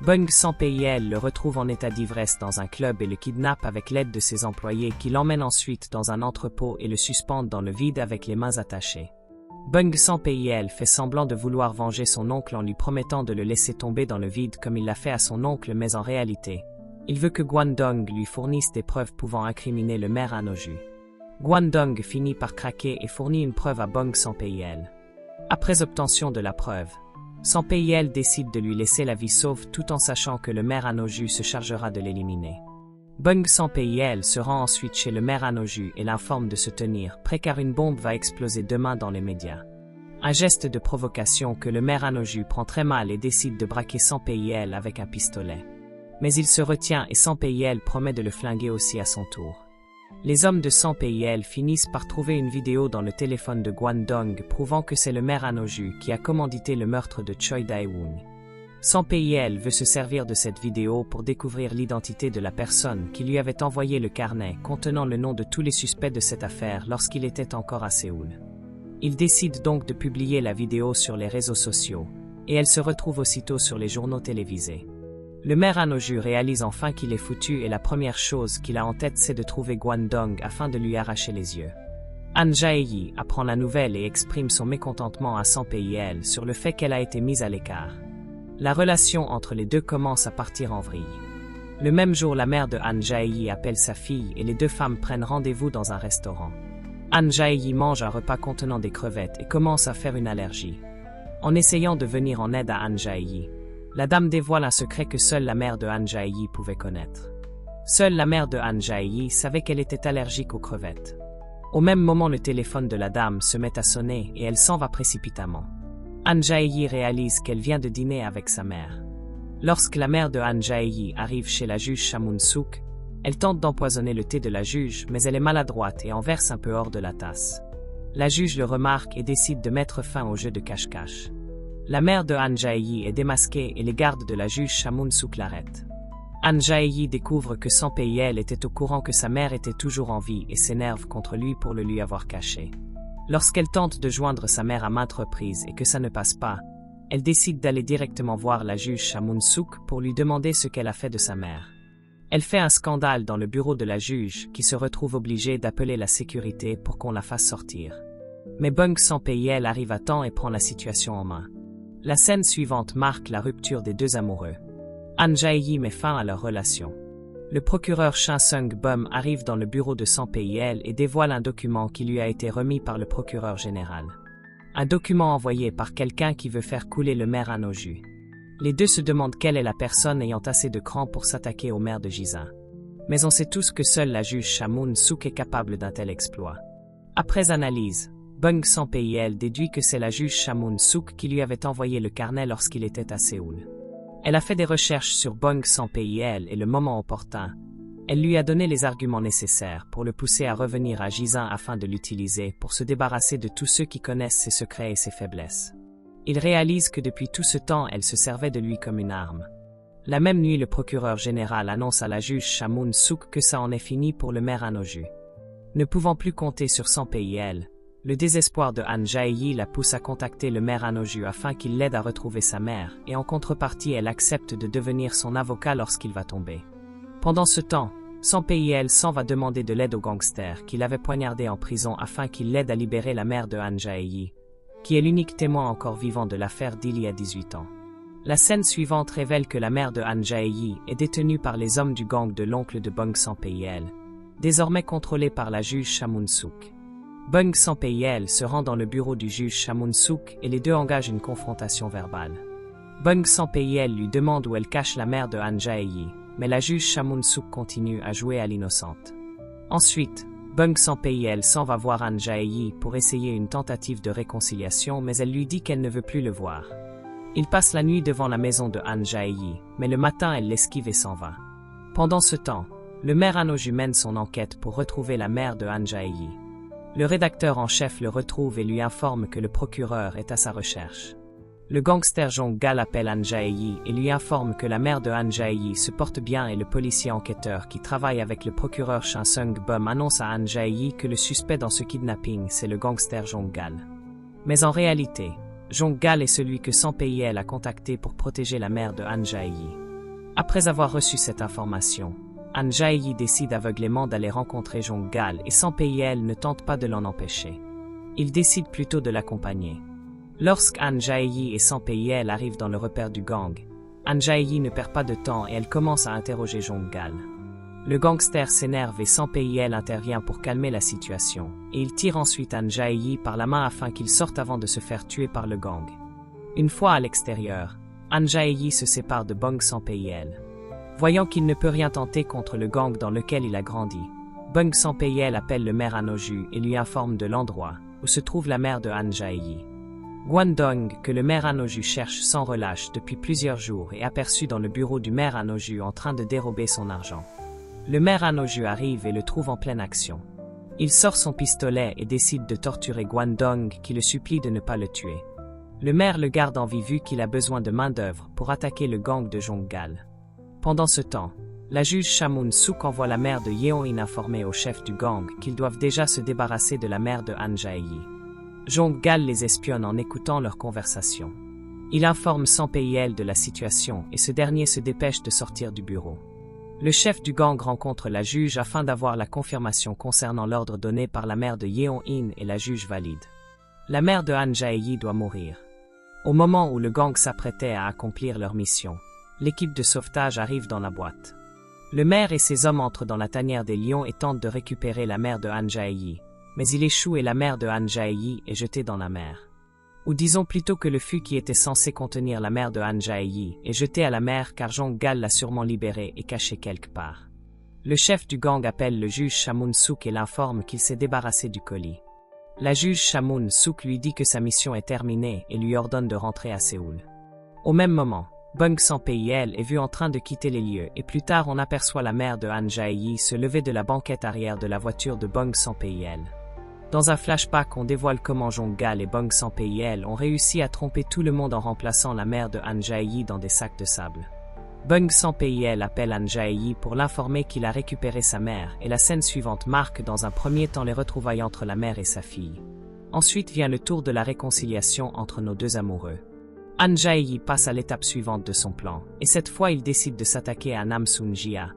Bong Sampei-il le retrouve en état d'ivresse dans un club et le kidnappe avec l'aide de ses employés qui l'emmènent ensuite dans un entrepôt et le suspendent dans le vide avec les mains attachées. Bong Sampei-il fait semblant de vouloir venger son oncle en lui promettant de le laisser tomber dans le vide comme il l'a fait à son oncle, mais en réalité, il veut que Gwandong lui fournisse des preuves pouvant incriminer le maire Anoju. Gwandong finit par craquer et fournit une preuve à Bong Sampei-il. Après obtention de la preuve, Sampei-il décide de lui laisser la vie sauve tout en sachant que le maire Anoju se chargera de l'éliminer. Bong Sampei-il se rend ensuite chez le maire Anoju et l'informe de se tenir prêt car une bombe va exploser demain dans les médias. Un geste de provocation que le maire Anoju prend très mal et décide de braquer Sampei-il avec un pistolet. Mais il se retient et Sampei-il promet de le flinguer aussi à son tour. Les hommes de Sampei-il finissent par trouver une vidéo dans le téléphone de Gwandong prouvant que c'est le maire Anoju qui a commandité le meurtre de Choi Dae-woon. Sampei-il veut se servir de cette vidéo pour découvrir l'identité de la personne qui lui avait envoyé le carnet contenant le nom de tous les suspects de cette affaire lorsqu'il était encore à Séoul. Il décide donc de publier la vidéo sur les réseaux sociaux, et elle se retrouve aussitôt sur les journaux télévisés. Le maire Anoju réalise enfin qu'il est foutu et la première chose qu'il a en tête c'est de trouver Gwandong afin de lui arracher les yeux. An Jae-yi apprend la nouvelle et exprime son mécontentement à Sampei-il sur le fait qu'elle a été mise à l'écart. La relation entre les deux commence à partir en vrille. Le même jour, la mère de An Jae-yi appelle sa fille et les deux femmes prennent rendez-vous dans un restaurant. An Jae-yi mange un repas contenant des crevettes et commence à faire une allergie. En essayant de venir en aide à An Jae-yi, la dame dévoile un secret que seule la mère de An Jae-yi pouvait connaître. Seule la mère de An Jae-yi savait qu'elle était allergique aux crevettes. Au même moment, le téléphone de la dame se met à sonner et elle s'en va précipitamment. An Jae-yi réalise qu'elle vient de dîner avec sa mère. Lorsque la mère de An Jae-yi arrive chez la juge Chamoun Souk, elle tente d'empoisonner le thé de la juge, mais elle est maladroite et en verse un peu hors de la tasse. La juge le remarque et décide de mettre fin au jeu de cache-cache. La mère de An Jae-yi est démasquée et les gardes de la juge Chamoun Souk l'arrêtent. An Jae-yi découvre que Sampei-il était au courant que sa mère était toujours en vie et s'énerve contre lui pour le lui avoir caché. Lorsqu'elle tente de joindre sa mère à maintes reprises et que ça ne passe pas, Elle décide d'aller directement voir la juge Chamoun-souk pour lui demander ce qu'elle a fait de sa mère. Elle fait un scandale dans le bureau de la juge qui se retrouve obligée d'appeler la sécurité pour qu'on la fasse sortir. Mais Bung Sampayel arrive à temps et prend la situation en main. La scène suivante marque la rupture des deux amoureux. An Jae-yi met fin à leur relation. Le procureur Shin Seung-bum arrive dans le bureau de Sampayel et dévoile un document qui lui a été remis par le procureur général. Un document envoyé par quelqu'un qui veut faire couler le maire An Ho-ju. Les deux se demandent quelle est la personne ayant assez de cran pour s'attaquer au maire de Jisan. Mais on sait tous que seule la juge Chamoun-souk est capable d'un tel exploit. Après analyse, Bung Sampayel déduit que c'est la juge Chamoun-souk qui lui avait envoyé le carnet lorsqu'il était à Séoul. Elle a fait des recherches sur Bung Sampayel et le moment opportun, elle lui a donné les arguments nécessaires pour le pousser à revenir à Jisan afin de l'utiliser pour se débarrasser de tous ceux qui connaissent ses secrets et ses faiblesses. Il réalise que depuis tout ce temps, elle se servait de lui comme une arme. La même nuit, le procureur général annonce à la juge Chamoun-souk que ça en est fini pour le maire An Ho-ju. Ne pouvant plus compter sur Sampayel, le désespoir de An Jae-yi la pousse à contacter le maire An Ho-ju afin qu'il l'aide à retrouver sa mère, et en contrepartie, elle accepte de devenir son avocat lorsqu'il va tomber. Pendant ce temps, Sampayel s'en va demander de l'aide au gangster qu'il avait poignardé en prison afin qu'il l'aide à libérer la mère de An Jae-yi, qui est l'unique témoin encore vivant de l'affaire d'il y a 18 ans. La scène suivante révèle que la mère de An Jae-yi est détenue par les hommes du gang de l'oncle de Bung Sampayel, désormais contrôlé par la juge Chamoun-souk. Bung Sampayel se rend dans le bureau du juge Chamoun-souk et les deux engagent une confrontation verbale. Bung Sampayel lui demande où elle cache la mère de An Jae-yi, mais la juge Chamoun-souk continue à jouer à l'innocente. Ensuite, Bung Sampayel s'en va voir An Jae-yi pour essayer une tentative de réconciliation, mais elle lui dit qu'elle ne veut plus le voir. Il passe la nuit devant la maison de An Jae-yi, mais le matin elle l'esquive et s'en va. Pendant ce temps, le maire An Ho-ju mène son enquête pour retrouver la mère de An Jae-yi. Le rédacteur en chef le retrouve et lui informe que le procureur est à sa recherche. Le gangster Jong-gal appelle An Jae-yi et lui informe que la mère de An Jae-yi se porte bien et le policier enquêteur qui travaille avec le procureur Shin Seung-bum annonce à An Jae-yi que le suspect dans ce kidnapping c'est le gangster Jong-gal. Mais en réalité, Jong-gal est celui que Sampayel a contacté pour protéger la mère de An Jae-yi. Après avoir reçu cette information, An Jae-yi décide aveuglément d'aller rencontrer Jong-gal et Sampayel ne tente pas de l'en empêcher. Il décide plutôt de l'accompagner. Lorsque An Jae-yi et Sampayel arrivent dans le repère du gang, An Jae-yi ne perd pas de temps et elle commence à interroger Jong-gal. Le gangster s'énerve et Sampayel intervient pour calmer la situation, et il tire ensuite An Jae-yi par la main afin qu'il sorte avant de se faire tuer par le gang. Une fois à l'extérieur, An Jae-yi se sépare de Bung Sampayel. Voyant qu'il ne peut rien tenter contre le gang dans lequel il a grandi, Bung Sampayel appelle le maire An Ho-ju et lui informe de l'endroit où se trouve la mère de An Jae-yi. Gwandong, que le maire An Ho-ju cherche sans relâche depuis plusieurs jours, est aperçu dans le bureau du maire An Ho-ju en train de dérober son argent. Le maire An Ho-ju arrive et le trouve en pleine action. Il sort son pistolet et décide de torturer Gwandong qui le supplie de ne pas le tuer. Le maire le garde en vie vu qu'il a besoin de main-d'œuvre pour attaquer le gang de Jong-gal. Pendant ce temps, la juge Chamoun-souk envoie la mère de Yeon-in informer au chef du gang qu'ils doivent déjà se débarrasser de la mère de An Jae-yi. Jong-gal les espionne en écoutant leur conversation. Il informe Sampayel de la situation et ce dernier se dépêche de sortir du bureau. Le chef du gang rencontre la juge afin d'avoir la confirmation concernant l'ordre donné par la mère de Yeon-in et la juge valide. La mère de An Jae-yi doit mourir. Au moment où le gang s'apprêtait à accomplir leur mission, l'équipe de sauvetage arrive dans la boîte. Le maire et ses hommes entrent dans la tanière des lions et tentent de récupérer la mère de An Jae-yi, mais il échoue et la mère de An Jae-yi est jetée dans la mer. Ou disons plutôt que le fût qui était censé contenir la mère de An Jae-yi est jeté à la mer car Jong-gal l'a sûrement libérée et cachée quelque part. Le chef du gang appelle le juge Chamoun-souk et l'informe qu'il s'est débarrassé du colis. La juge Chamoun-souk lui dit que sa mission est terminée et lui ordonne de rentrer à Séoul. Au même moment, Bung Sampayel est vu en train de quitter les lieux et plus tard on aperçoit la mère de An Jae-yi se lever de la banquette arrière de la voiture de Bung Sampayel. Dans un flashback, on dévoile comment Jong-gal et Bung Sampayel ont réussi à tromper tout le monde en remplaçant la mère de An Jae-yi dans des sacs de sable. Bung Sampayel appelle An Jae-yi pour l'informer qu'il a récupéré sa mère et la scène suivante marque dans un premier temps les retrouvailles entre la mère et sa fille. Ensuite vient le tour de la réconciliation entre nos deux amoureux. Han Jae-yi passe à l'étape suivante de son plan, et cette fois il décide de s'attaquer à Nam Soon-jia,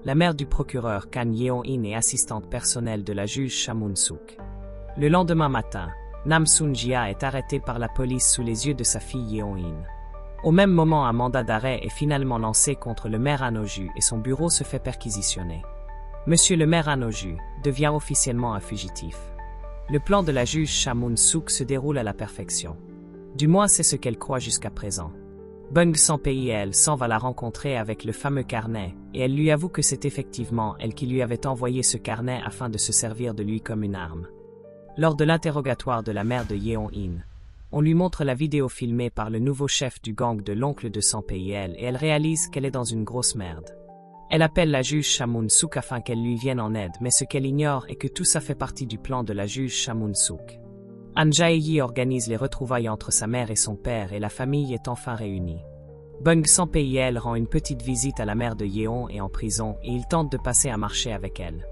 la mère du procureur Kan Yeon-in et assistante personnelle de la juge Cha Mun-suk. Le lendemain matin, Nam Soon-jia est arrêté par la police sous les yeux de sa fille Yeon-in. Au même moment, un mandat d'arrêt est finalement lancé contre le maire Han Oh-ju et son bureau se fait perquisitionner. Monsieur le maire Han Oh-ju devient officiellement un fugitif. Le plan de la juge Cha Mun-suk se déroule à la perfection. Du moins c'est ce qu'elle croit jusqu'à présent. Bung San-pei s'en va la rencontrer avec le fameux carnet, et elle lui avoue que c'est effectivement elle qui lui avait envoyé ce carnet afin de se servir de lui comme une arme. Lors de l'interrogatoire de la mère de Yeon-in, on lui montre la vidéo filmée par le nouveau chef du gang de l'oncle de San-pei et elle réalise qu'elle est dans une grosse merde. Elle appelle la juge Cha Mun-suk afin qu'elle lui vienne en aide, mais ce qu'elle ignore est que tout ça fait partie du plan de la juge Cha Mun-suk. Han Jae-yi organise les retrouvailles entre sa mère et son père et la famille est enfin réunie. Bung San-pei rend une petite visite à la mère de Yeon et en prison et il tente de passer un marché avec elle.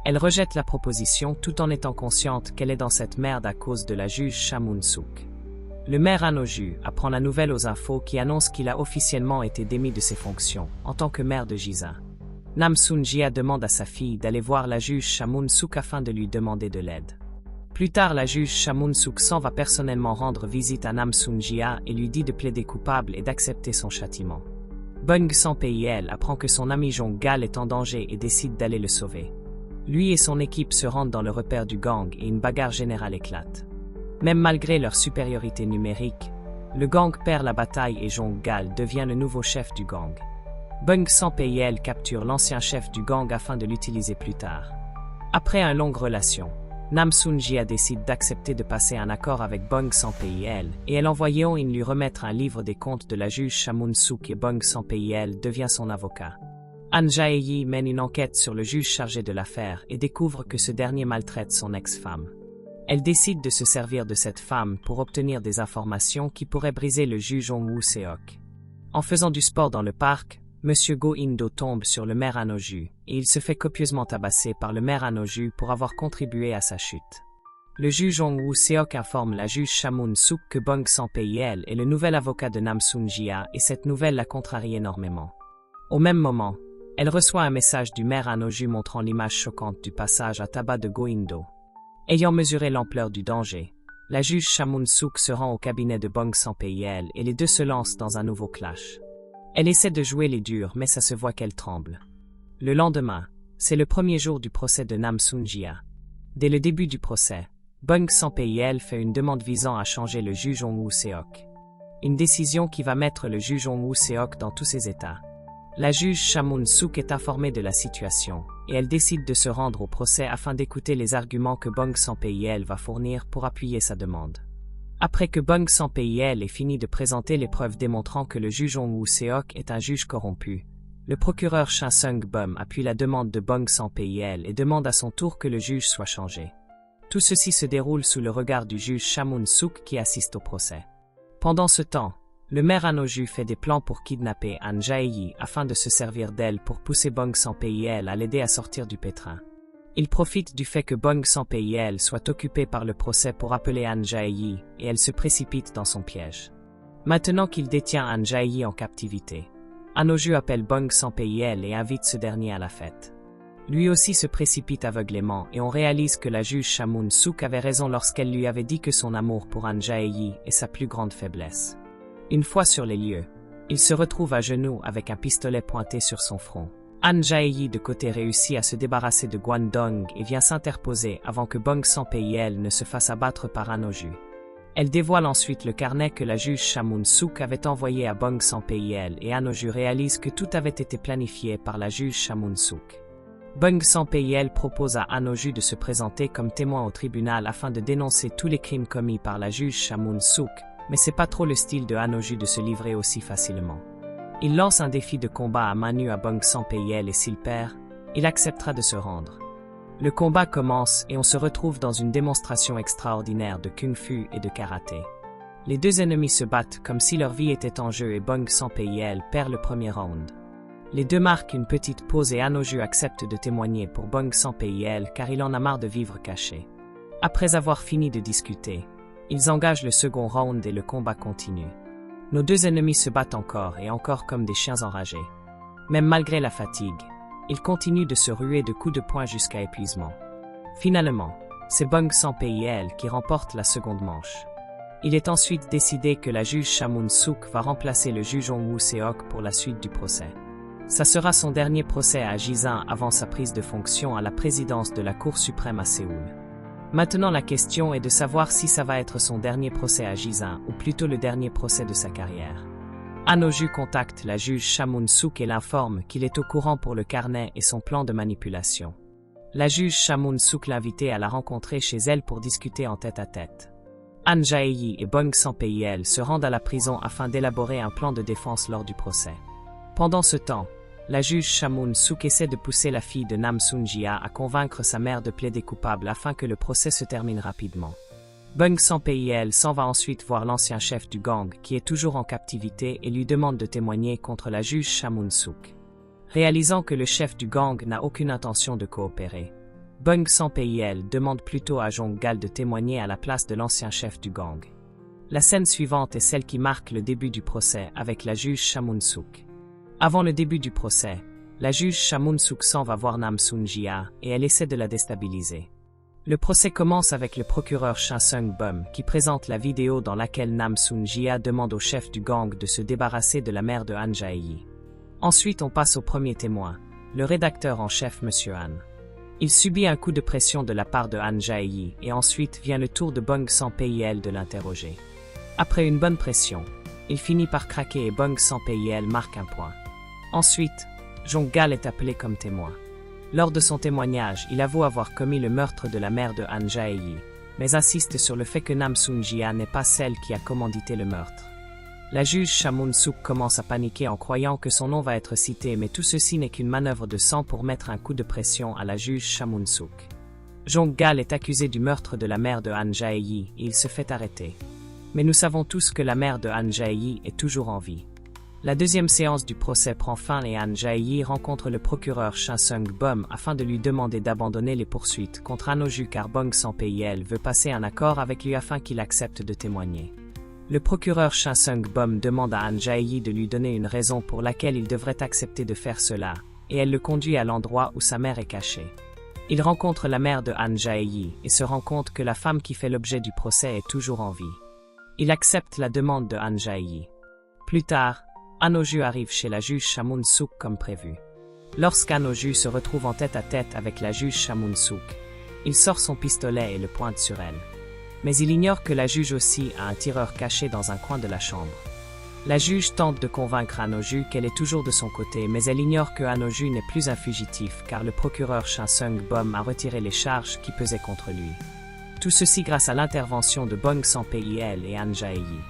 Elle rejette la proposition tout en étant consciente qu'elle est dans cette merde à cause de la juge Cha Mun-suk. Le maire Han Oh-ju apprend la nouvelle aux infos qui annonce qu'il a officiellement été démis de ses fonctions en tant que maire de Giza. Nam Soon-jia demande à sa fille d'aller voir la juge Cha Mun-suk afin de lui demander de l'aide. Plus tard, la juge Cha Mun-suk s'en va personnellement rendre visite à Nam Soon-jia et lui dit de plaider coupable et d'accepter son châtiment. Bung San-pei apprend que son ami Jong-gal est en danger et décide d'aller le sauver. Lui et son équipe se rendent dans le repère du gang et une bagarre générale éclate. Même malgré leur supériorité numérique, le gang perd la bataille et Jong-gal devient le nouveau chef du gang. Bung San-pei capture l'ancien chef du gang afin de l'utiliser plus tard. Après une longue relation, Nam Soon-jia décide d'accepter de passer un accord avec Bung San-pei et elle envoie Yeon-in lui remettre un livre des comptes de la juge Cha Mun-suk et Bung San-pei devient son avocat. Han Jae-yi mène une enquête sur le juge chargé de l'affaire et découvre que ce dernier maltraite son ex-femme. Elle décide de se servir de cette femme pour obtenir des informations qui pourraient briser le juge Jong Woo-seok. En faisant du sport dans le parc, Monsieur Go In-do tombe sur le maire Han Oh-ju et il se fait copieusement tabasser par le maire Han Oh-ju pour avoir contribué à sa chute. Le juge Jong Woo-seok informe la juge Cha Mun-suk que Bung San-pei est le nouvel avocat de Nam Soon-jia et cette nouvelle la contrarie énormément. Au même moment, elle reçoit un message du maire Han Oh-ju montrant l'image choquante du passage à tabac de Go In-do. Ayant mesuré l'ampleur du danger, la juge Cha Mun-suk se rend au cabinet de Bung San-pei et les deux se lancent dans un nouveau clash. Elle essaie de jouer les durs mais ça se voit qu'elle tremble. Le lendemain, c'est le premier jour du procès de Nam Soon-jia. Dès le début du procès, Bung San-pei fait une demande visant à changer le juge Jong Woo-seok. Une décision qui va mettre le juge Jong Woo-seok dans tous ses états. La juge Cha Mun-suk est informée de la situation et elle décide de se rendre au procès afin d'écouter les arguments que Bung San-pei va fournir pour appuyer sa demande. Après que Bung San-pei ait fini de présenter les preuves démontrant que le juge Jong Woo-seok est un juge corrompu, le procureur Cha Sung-bum appuie la demande de Bung San-pei et demande à son tour que le juge soit changé. Tout ceci se déroule sous le regard du juge Cha Mun-suk qui assiste au procès. Pendant ce temps, le maire Han Oh-ju fait des plans pour kidnapper Han Jae-yi afin de se servir d'elle pour pousser Bung San-pei à l'aider à sortir du pétrin. Il profite du fait que Bung San-pei soit occupée par le procès pour appeler Han Jae-yi et elle se précipite dans son piège. Maintenant qu'il détient Han Jae-yi en captivité, Han Oh-ju appelle Bung San-pei et invite ce dernier à la fête. Lui aussi se précipite aveuglément et on réalise que la juge Cha Mun-suk avait raison lorsqu'elle lui avait dit que son amour pour Han Jae-yi est sa plus grande faiblesse. Une fois sur les lieux, il se retrouve à genoux avec un pistolet pointé sur son front. Han Jae-yi de côté réussit à se débarrasser de Gwandong et vient s'interposer avant que Bung San-pei ne se fasse abattre par Han Oh-ju. Elle dévoile ensuite le carnet que la juge Cha Mun-suk avait envoyé à Bung San-pei et Han Oh-ju réalise que tout avait été planifié par la juge Cha Mun-suk. Bung San-pei propose à Han Oh-ju de se présenter comme témoin au tribunal afin de dénoncer tous les crimes commis par la juge Cha Mun-suk, mais c'est pas trop le style de Han Oh-ju de se livrer aussi facilement. Il lance un défi de combat à main nue à Bung San-pei et s'il perd, il acceptera de se rendre. Le combat commence et on se retrouve dans une démonstration extraordinaire de kung-fu et de karaté. Les deux ennemis se battent comme si leur vie était en jeu et Bung San-pei perd le premier round. Les deux marquent une petite pause et Han Oh-ju accepte de témoigner pour Bung San-pei car il en a marre de vivre caché. Après avoir fini de discuter, ils engagent le second round et le combat continue. Nos deux ennemis se battent encore et encore comme des chiens enragés. Même malgré la fatigue, ils continuent de se ruer de coups de poing jusqu'à épuisement. Finalement, c'est Bong Sampei-el qui remporte la seconde manche. Il est ensuite décidé que la juge Cha Mun-sook va remplacer le juge Ong Woo-seok pour la suite du procès. Ça sera son dernier procès à Jisan avant sa prise de fonction à la présidence de la Cour suprême à Séoul. Maintenant la question est de savoir si ça va être son dernier procès à Jisan ou plutôt le dernier procès de sa carrière. Han Oh-ju contacte la juge Cha Mun-sook et l'informe qu'il est au courant pour le carnet et son plan de manipulation. La juge Cha Mun-sook l'invite à la rencontrer chez elle pour discuter en tête-à-tête. Han Jae-yi et Bong Sampei-el se rendent à la prison afin d'élaborer un plan de défense lors du procès. Pendant ce temps, la juge Cha Mun-sook essaie de pousser la fille de Nam Soon-jia à convaincre sa mère de plaider coupable afin que le procès se termine rapidement. Bong Sampei-el s'en va ensuite voir l'ancien chef du gang qui est toujours en captivité et lui demande de témoigner contre la juge Cha Mun-sook. Réalisant que le chef du gang n'a aucune intention de coopérer, Bong Sampei-el demande plutôt à Jong-gal de témoigner à la place de l'ancien chef du gang. La scène suivante est celle qui marque le début du procès avec la juge Cha Mun-sook. Avant le début du procès, la juge Cha Mun-sook s'en va voir Nam Soon-jia et elle essaie de la déstabiliser. Le procès commence avec le procureur Cha Sung-bum qui présente la vidéo dans laquelle Nam Soon-jia demande au chef du gang de se débarrasser de la mère de Han Jae-yi. Ensuite on passe au premier témoin, le rédacteur en chef Monsieur Han. Il subit un coup de pression de la part de Han Jae-yi et ensuite vient le tour de Bong Sampei-el de l'interroger. Après une bonne pression, il finit par craquer et Bong Sampei-el marque un point. Ensuite, Jong-gal est appelé comme témoin. Lors de son témoignage, il avoue avoir commis le meurtre de la mère de Han Jae-yi, mais insiste sur le fait que Nam Soon-jia n'est pas celle qui a commandité le meurtre. La juge Cha Mun-sook commence à paniquer en croyant que son nom va être cité, mais tout ceci n'est qu'une manœuvre de sang pour mettre un coup de pression à la juge Cha Mun-sook. Jong-gal est accusé du meurtre de la mère de Han Jae-yi et il se fait arrêter. Mais nous savons tous que la mère de Han Jae-yi est toujours en vie. La deuxième séance du procès prend fin et Han Jae-yi rencontre le procureur Cha Sung-bum afin de lui demander d'abandonner les poursuites contre Han Oh-ju car Bong Sampei-el veut passer un accord avec lui afin qu'il accepte de témoigner. Le procureur Cha Sung-bum demande à Han Jae-yi de lui donner une raison pour laquelle il devrait accepter de faire cela, et elle le conduit à l'endroit où sa mère est cachée. Il rencontre la mère de Han Jae-yi et se rend compte que la femme qui fait l'objet du procès est toujours en vie. Il accepte la demande de Han Jae-yi. Plus tard, Han Oh-ju arrive chez la juge Cha Mun-sook comme prévu. Lorsqu'Han Oh-ju se retrouve en tête-à-tête avec la juge Cha Mun-sook, il sort son pistolet et le pointe sur elle. Mais il ignore que la juge aussi a un tireur caché dans un coin de la chambre. La juge tente de convaincre Han Oh-ju qu'elle est toujours de son côté, mais elle ignore que Han Oh-ju n'est plus un fugitif car le procureur Cha Sung-bum a retiré les charges qui pesaient contre lui. Tout ceci grâce à l'intervention de Bong Sampei-el et Han Jae-yi.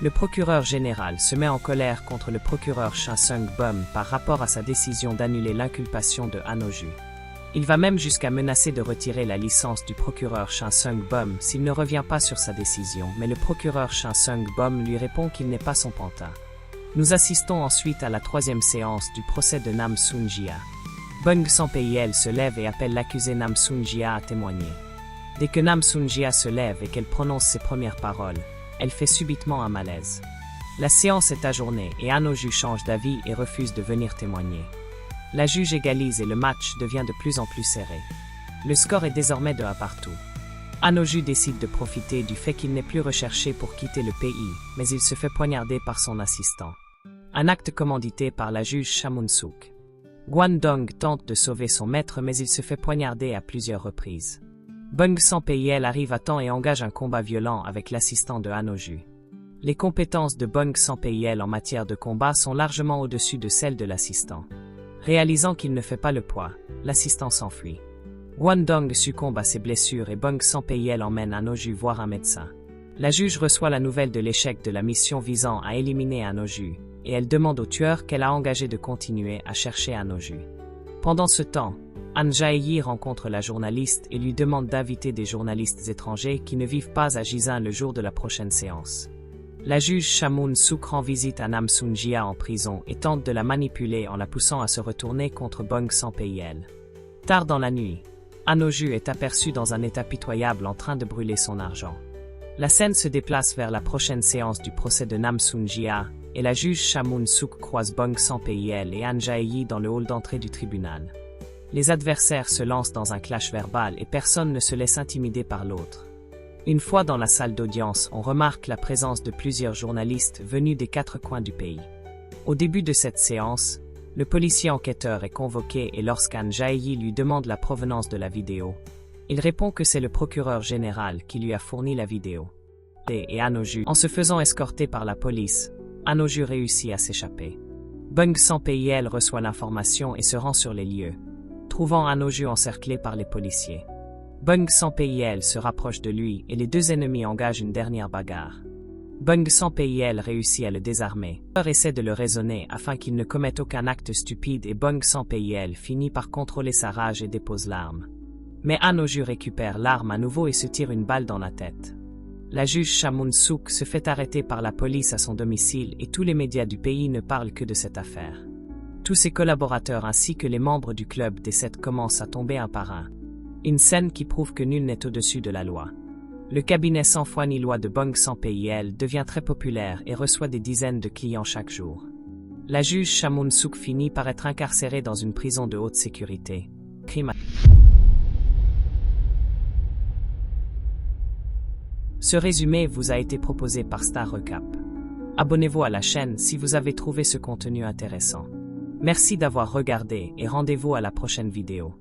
Le procureur général se met en colère contre le procureur Cha Sung-bum par rapport à sa décision d'annuler l'inculpation de Han Oh-ju. Il va même jusqu'à menacer de retirer la licence du procureur Cha Sung-bum s'il ne revient pas sur sa décision, mais le procureur Cha Sung-bum lui répond qu'il n'est pas son pantin. Nous assistons ensuite à la troisième séance du procès de Nam Soon-jia. Bong Sampei-el se lève et appelle l'accusé Nam Soon-jia à témoigner. Dès que Nam Soon-jia se lève et qu'elle prononce ses premières paroles, elle fait subitement un malaise. La séance est ajournée et Han Oh-ju change d'avis et refuse de venir témoigner. La juge égalise et le match devient de plus en plus serré. Le score est désormais de 1 partout. Han Oh-ju décide de profiter du fait qu'il n'est plus recherché pour quitter le pays, mais il se fait poignarder par son assistant. Un acte commandité par la juge Cha Mun-sook. Gwon-dong tente de sauver son maître mais il se fait poignarder à plusieurs reprises. Bong Sampei-el arrive à temps et engage un combat violent avec l'assistant de Han Oh-ju. Les compétences de Bong Sampei-el en matière de combat sont largement au-dessus de celles de l'assistant. Réalisant qu'il ne fait pas le poids, l'assistant s'enfuit. Gwon-dong succombe à ses blessures et Bong Sampei-el emmène Han Oh-ju voir un médecin. La juge reçoit la nouvelle de l'échec de la mission visant à éliminer Han Oh-ju, et elle demande au tueur qu'elle a engagé de continuer à chercher Han Oh-ju. Pendant ce temps, Han Jae-yi rencontre la journaliste et lui demande d'inviter des journalistes étrangers qui ne vivent pas à Jisan le jour de la prochaine séance. La juge Cha Mun-sook rend visite à Nam Soon-jia en prison et tente de la manipuler en la poussant à se retourner contre Bong Sampei-el. Tard dans la nuit, Han Oh-ju est aperçu dans un état pitoyable en train de brûler son argent. La scène se déplace vers la prochaine séance du procès de Nam Soon-jia, et la juge Cha Moon-suk croise Bong San-pil et Han Jae-yi dans le hall d'entrée du tribunal. Les adversaires se lancent dans un clash verbal et personne ne se laisse intimider par l'autre. Une fois dans la salle d'audience, on remarque la présence de plusieurs journalistes venus des 4 coins du pays. Au début de cette séance, le policier enquêteur est convoqué et lorsqu'Han Jae-yi lui demande la provenance de la vidéo, il répond que c'est le procureur général qui lui a fourni la vidéo. Et Han Oh-ju, en se faisant escorter par la police, Han Oh-ju réussit à s'échapper. Bong San-pil reçoit l'information et se rend sur les lieux, trouvant Han Oh-ju encerclé par les policiers. Bong San-pil se rapproche de lui et les deux ennemis engagent une dernière bagarre. Bong San-pil réussit à le désarmer. Il essaie de le raisonner afin qu'il ne commette aucun acte stupide et Bong San-pil finit par contrôler sa rage et dépose l'arme. Mais Han Oh-ju récupère l'arme à nouveau et se tire une balle dans la tête. La juge Cha Moon-suk se fait arrêter par la police à son domicile et tous les médias du pays ne parlent que de cette affaire. Tous ses collaborateurs ainsi que les membres du club des 7 commencent à tomber un par un. Une scène qui prouve que nul n'est au-dessus de la loi. Le cabinet sans foi ni loi de Bong San-pil devient très populaire et reçoit des dizaines de clients chaque jour. La juge Cha Moon-suk finit par être incarcérée dans une prison de haute sécurité. Ce résumé vous a été proposé par Star Recap. Abonnez-vous à la chaîne si vous avez trouvé ce contenu intéressant. Merci d'avoir regardé et rendez-vous à la prochaine vidéo.